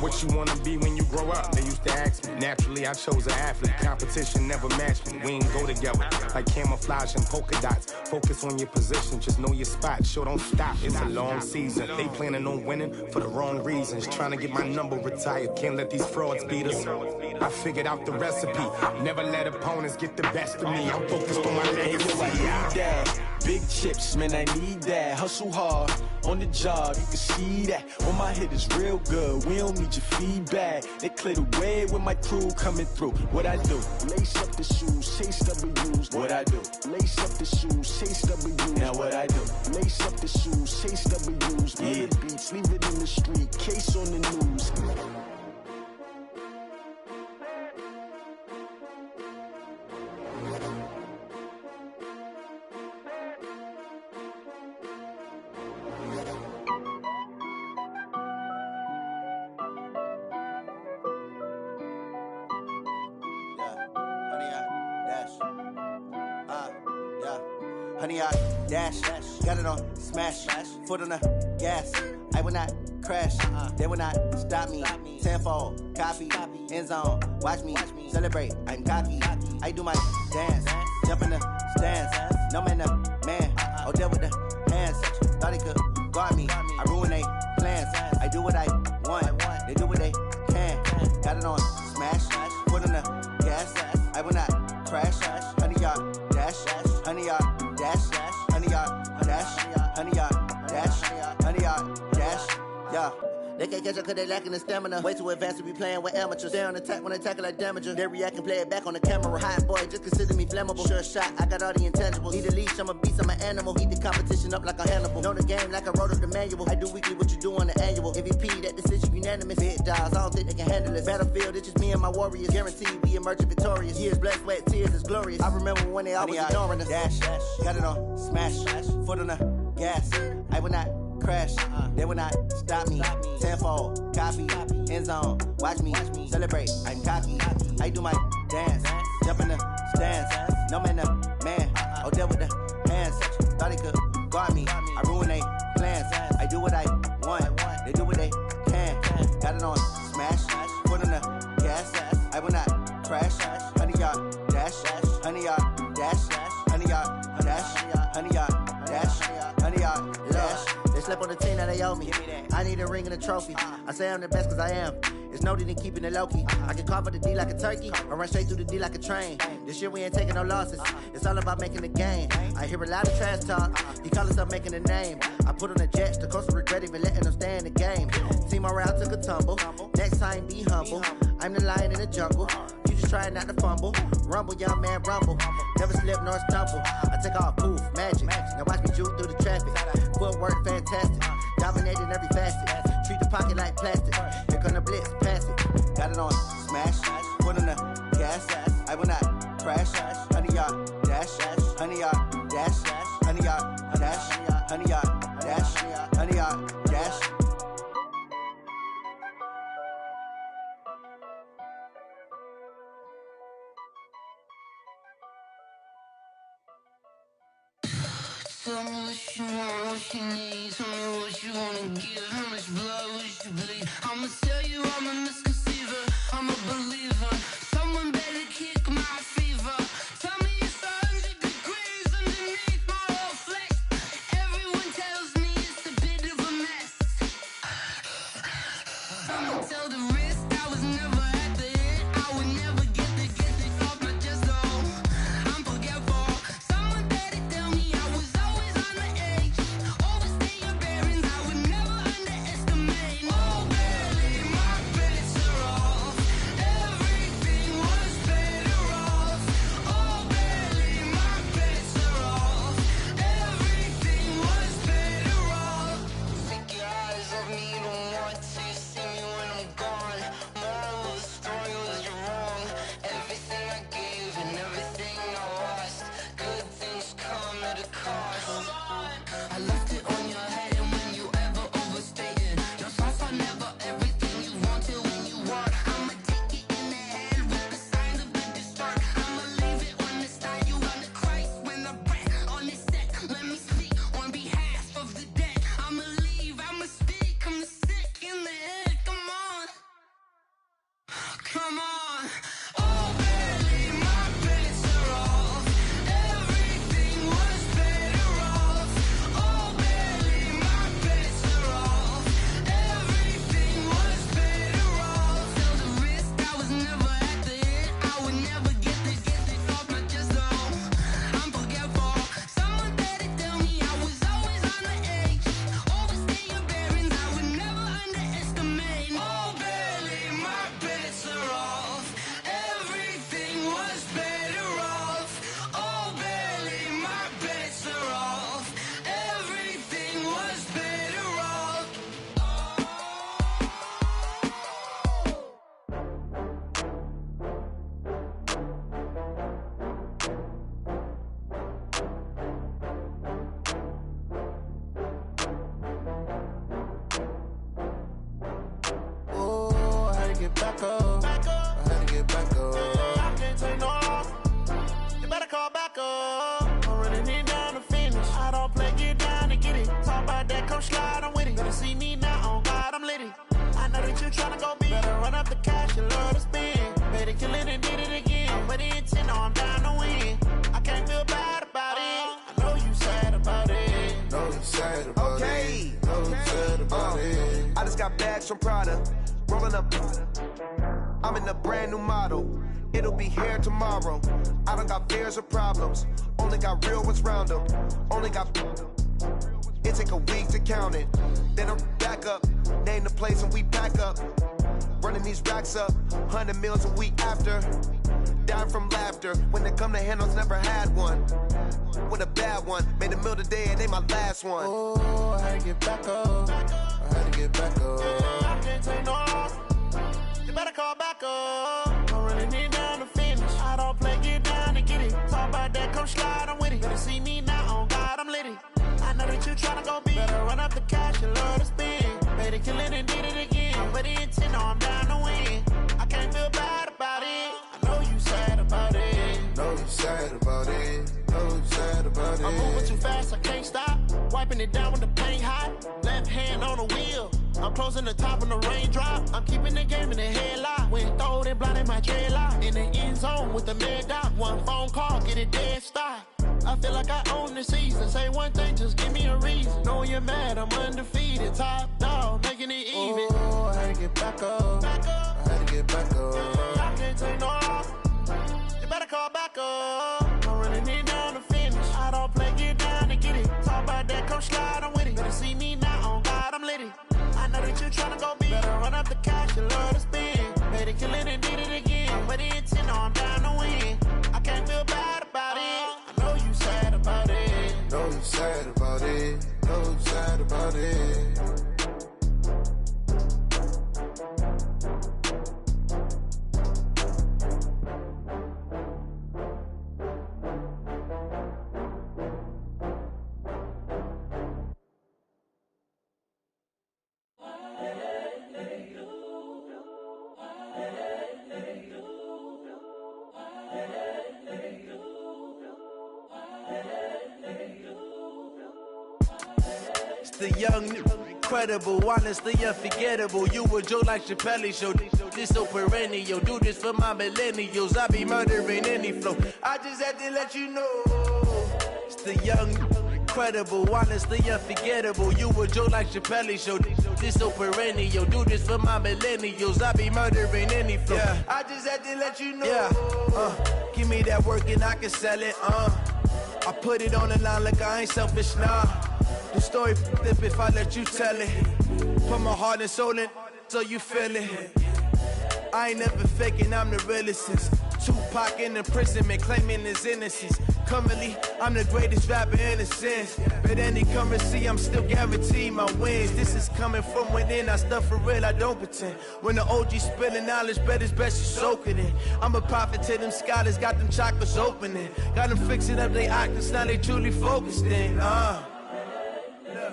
What you wanna be when you grow up? They used to ask me. Naturally, I chose an athlete. Competition never matched me. We ain't go together like camouflage and polka dots. Focus on your position, just know your spot. Sure, don't stop. It's a long season. They planning on winning for the wrong reasons. Trying to get my number retired. Can't let these frauds beat us. I figured out the recipe. Never let opponents get the best of me. I'm focused on my legacy. I need that. Big chips, man, I need that. Hustle hard, on the job, you can see that. On my head is real good, we don't need your feedback. They clear the way with my crew coming through. What I do? Lace up the shoes, chase W's. What I do? Lace up the shoes, chase W's. Now what I do? Lace up the shoes, chase W's. Yeah. Beats, leave it in the street, case on the news. Honey, I dash, got it on smash, foot on the gas. I will not crash, they will not stop me. Tenfold, copy, end zone, watch me celebrate. I'm cocky, I do my dance, jump in the stands. No man, man, oh deal with the hands. Thought he could guard me, I ruin they plans. I do what I want, they do what they can. Got it on smash, foot on the gas. I will not crash, honey, y'all dash, honey, y'all dash, honey, y'all dash, honey, y'all dash, honey, y'all dash, yeah. They They can't catch up cause they lacking the stamina. Way too advanced to be playing with amateurs. Stay on attack when they tackle like damager. They react and play it back on the camera. Hot boy, just consider me flammable. Sure shot, I got all the intangibles. Need a leash, I'm a beast, I'm an animal. Eat the competition up like a Hannibal. Know the game like I wrote up the manual. I do weekly what you do on the annual. MVP, that decision unanimous. Big dogs, I don't think they can handle it. Battlefield, it's just me and my warriors. Guaranteed we emerging victorious. Years, blood, sweat, tears is glorious. I remember when they always ignoring us. Dash, got it on, smash, foot on the gas. I will not crash, they will not stop me. Tenfold, copy, end zone, watch me celebrate. I'm cocky, I do my dance, jump in the stands. No man, man, oh there with the hands. Thought they could guard me, I ruin they plans. I do what I want, they do what they can. Got it on, smash, foot on the gas. I will not crash, 100 yard dash, 100 yard dash, 100 yard dash, 100 yard dash, 100 yard dash. They slept on the team that they owe me. I need a ring and a trophy. I say I'm the best cause I am. It's no need in keeping it low-key. I can carve for the D like a turkey, or run straight through the D like a train. This year we ain't taking no losses. It's all about making the game. I hear a lot of trash talk. He call himself making a name. I put on the Jets, the coach regret even letting them stay in the game. Team morale took a tumble. Next time be humble. I'm the lion in the jungle. You just trying not to fumble. Rumble, young man, rumble. Never slip nor stumble. I take off, poof, magic. Now watch me juke through the traffic. Footwork fantastic. Dominating every facet. Treat the pocket like plastic. Here come the blitz, pass it. Got it on, smash. Foot on the gas. I will not crash. 100 yard dash. 100 yard dash. 100 yard dash. 100 yard dash. 100 yard dash. Tell me what you want, what you need. Tell me what you wanna give. How much blood would you bleed? I'ma tell you I'm a misconceiver. I'm a believer. Someone better kick my fever. Tell me it's 100 degrees underneath my whole flesh. Everyone tells me it's a bit of a mess. I'ma tell the risk I was never at the hit. I would never get the off my chest though. I'm forgetful. Someone better tell me I was always on the edge. Overstay your bearings, I would never underestimate. Oh baby, my bets are off. Everything was better off. Oh baby, my bets are off. Everything was better off. Take your eyes off me, don't want to see me when I'm gone. Moral of the story was you're wrong. Everything I gave and everything I lost. Good things come at a cost. I left it on your head, and when you ever overstay it, your thoughts are never everything you wanted when you want. I'ma take it in the head with the signs of a distort. I'ma leave it on the side. You wanna Christ when the breath on this set. Let me speak on behalf of the dead. I'ma leave, I'ma speak. I'm the sick in the head. Come on, come on. Oh baby, my bets are off. Everything was better off. Oh baby, my bets are off. Everything was better off. Tell the risk I was never at the hit. I would never get it off my chest though. I'm forgetful. Someone better tell me I was always on the edge. Overstay your bearings, I would never underestimate. Oh baby, my bets are off. Everything was better off. Oh baby, my bets are off. Everything was better off. Oh, I had to get back up. I had to get back up. I can't take no loss. You better call back up. I'm running it down to finish. I don't play, get down to get it. Talk about that, come slide, I'm with it. Better see me now, on God, I'm lit it. I know that you tryna go big. Better run up the cash, you love to spend. Better kill it and did it again. I'm with the intent, no, I'm down to win. I can't feel bad about it. I know you sad about it. Know you sad about it. Know you sad about it. I just got bags from Prada, rolling up. I'm in a brand new model. It'll be here tomorrow. I don't got fears or problems. Only got real ones round them. Only got. It's take a week to count it. Then I'm back up, name the place and we pack up. Running these racks up, 100 meals a week after. Dying from laughter, when they come to handles, never had one. With a bad one, made a meal today and they my last one. Oh, I had to get back up. I had to get back up. I can't take no off. You better call back up. I'm running it down to finish. I don't play, get down to get it. Talk about that, come slide, I'm with it. Better see me now, on God, I'm litty. I know that you tryna go big. Better run up the cash, you love to spend. Better kill it and did it again. I'm with the intent, no, I'm down to win. I can't feel bad about it. I know you sad about it. Know you sad about it. Know you sad about it. I'm moving too fast, I can't stop. Wiping it down with the paint hot. Left hand on the wheel. I'm closing the top of the raindrop. I'm keeping the game in the headlock. When throwed and blinded my dreadlock. In the end zone with the mad dot. One phone call, get it dead stop. I feel like I own the season. Say one thing, just give me a reason. Knowing you're mad, I'm undefeated. Top dog, making it even. Oh, I had to get back up. I had to get back up. I can't take no off. You better call back up. I'm running it down to finish. I don't play, get down to get it. Talk about that, come slide, I'm with it. Better see me now, on God, I'm litty. I know that you tryna go big. Better run up the cash, you love to spend. Better kill it and did it again. With the intent, no, I'm down to win. I can't feel bad about it. I know you sad about it. Know you sad about it. Know you sad about it. The young, incredible, honestly unforgettable. You a Joe like Chappelle show. This so perennial. Do this for my millennials. I be murdering any flow. I just had to let you know. It's the young, incredible, honestly unforgettable. You a Joe like Chappelle show. This so perennial. Do this for my millennials. I be murdering any flow. Yeah. I just had to let you know. Yeah. Give me that work and I can sell it. I put it on the line like I ain't selfish, nah. The story flip if I let you tell it. Put my heart and soul in so you feel it. I ain't never faking, I'm the realest since Tupac in imprisonment, claiming his innocence. Currently, I'm the greatest rapper in a sense. But any currency, I'm still guaranteed my wins. This is coming from within, I stuff for real, I don't pretend. When the OG spilling knowledge, bet it's best you soak it in. I'm a prophet to them scholars, got them chakras opening. Got them fixing up they octaves, now they truly focused in.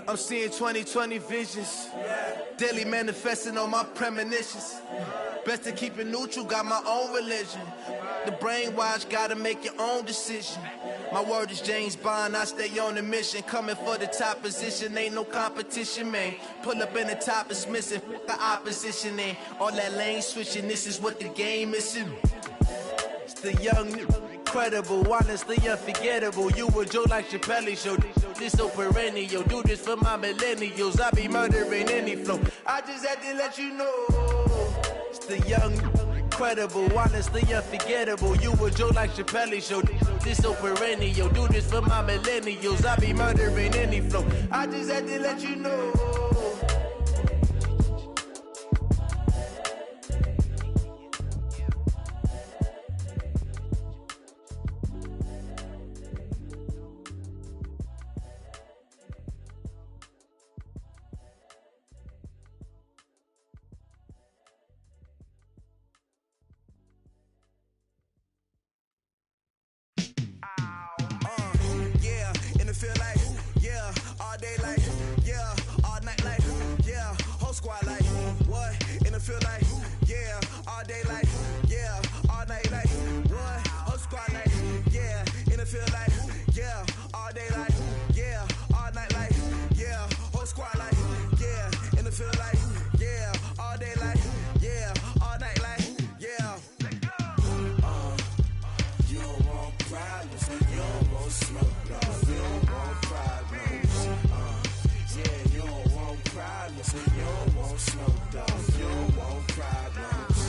I'm seeing 2020 visions. Daily manifesting on my premonitions. Best to keep it neutral, got my own religion. The brainwash, gotta make your own decision. My word is James Bond, I stay on the mission. Coming for the top position, ain't no competition, man. Pull up in the top, it's missing, the opposition ain't. All that lane switching, this is what the game is. It's the young, incredible, honestly unforgettable. You a Joe like Chappelle show. This so perennial. Do this for my millennials. I be murdering any flow. I just had to let you know. It's the young, incredible, honestly unforgettable. You a Joe like Chappelle show. This so perennial. Do this for my millennials. I be murdering any flow. I just had to let you know. You don't want smoke, dog. You don't want problems.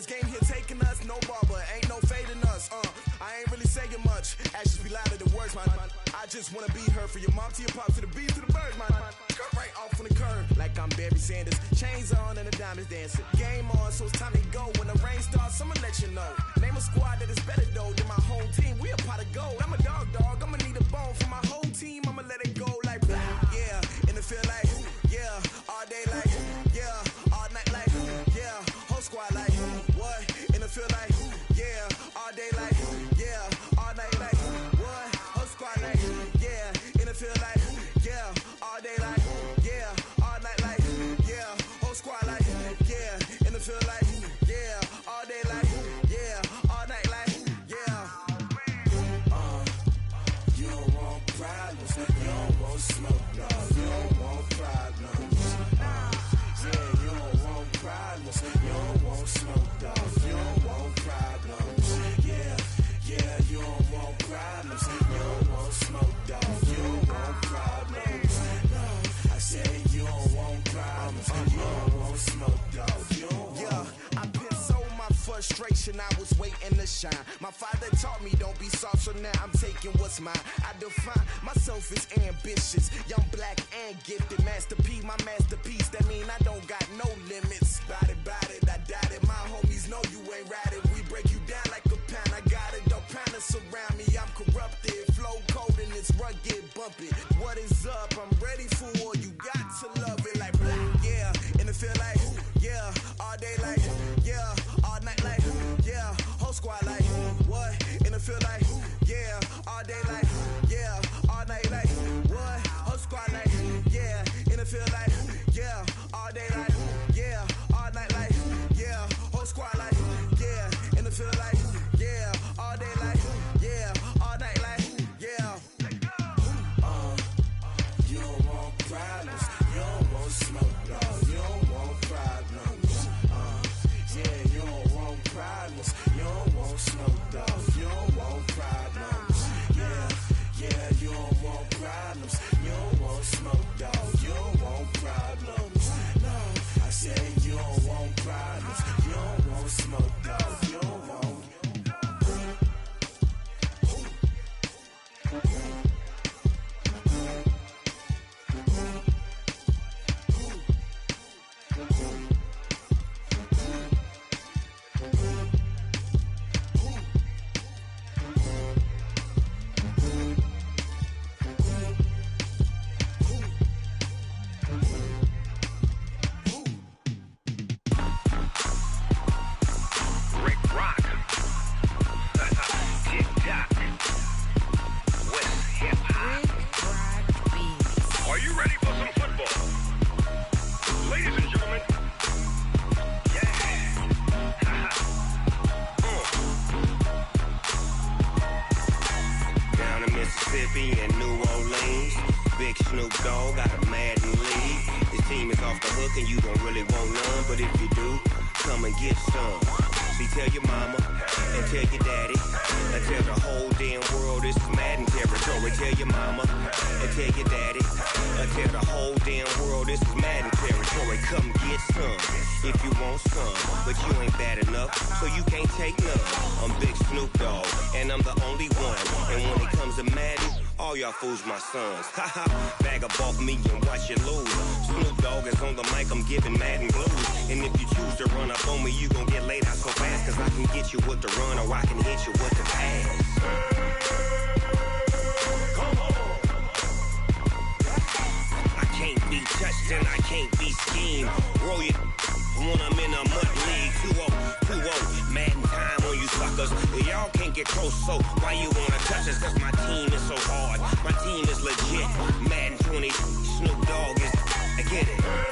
Always game here taking us, no barber, ain't no fading us. I ain't really saying much. Actions be louder than words, man. I just wanna be heard, for your mom to your pop to the beat to the birds, man. Cut right off on the curb, like I'm Barry Sanders. Chains on and the diamonds dancing. Game on, so it's time to go. When the rain starts, I'ma let you know. Name a squad that is better though than my home team. We a pot of gold. I'm a dog, I'ma need a bone for my whole team. I'ma let it go like blah. Yeah, in the field like yeah, all day like yeah, all night like yeah, whole squad like what? In the field like yeah, all day like yeah, all night like what? Whole squad like yeah, in the field like yeah, all day like yeah, all night like yeah, whole squad like yeah, in the field like yeah, all day like yeah, all night like yeah. You don't want problems, you don't want smoke, dog. You don't want problems. Yeah, you don't want problems, you don't want smoke, dog. You don't want problems. Yeah, you don't want problems, you don't want smoke, dog. You don't want problems. No, I said you don't want problems, you don't want smoke, dog. You don't want. Yeah, I've been so my frustration, I was waiting to shine. My father taught me don't be soft, so now I'm taking what's mine. I define myself as ambitious, young, black, and gifted. Masterpiece, my masterpiece, that mean I don't got no limits. Bout it, I doubt it. My homies know you ain't ride it. We break you down like a pound. I got it, don't pound it surround me. I'm corrupted, flow cold and it's rugged, bumpy. What is up? I'm ready for war. You got to love it like blah. Yeah, and it feel like yeah, all day like yeah, all night like yeah, whole squad like what? And it feel like yeah, all day like yeah, all night like what? Whole squad like yeah, and it feel like yeah, all day like yeah, all night like yeah, whole squad like yeah, and it feel like yeah, all day like yeah, all night like yeah. You don't want problems, you don't want smoke, dog. You don't want problems. Yeah, you don't want problems, you don't want smoke, dog. You don't want problems. Yeah, you don't want problems, you don't want smoke, dog. You don't want problems. No, I said you don't want problems, you don't want smoke, dog. You don't want. Fools my sons. Haha, bag up off me and watch you lose. Snoop Dogg is on the mic, I'm giving Madden blues. And if you choose to run up on me, you gon' get laid out so fast. Cause I can get you with the run or I can hit you with the pass. Come on. I can't be touched and I can't be schemed. Roll you when I'm in a mud league. 2-0, Madden time on you suckers. Y'all can't get close, so why you wanna touch us? Cause my team is so hard. My team is legit. Madden 20, Snoop Dogg is. I get it.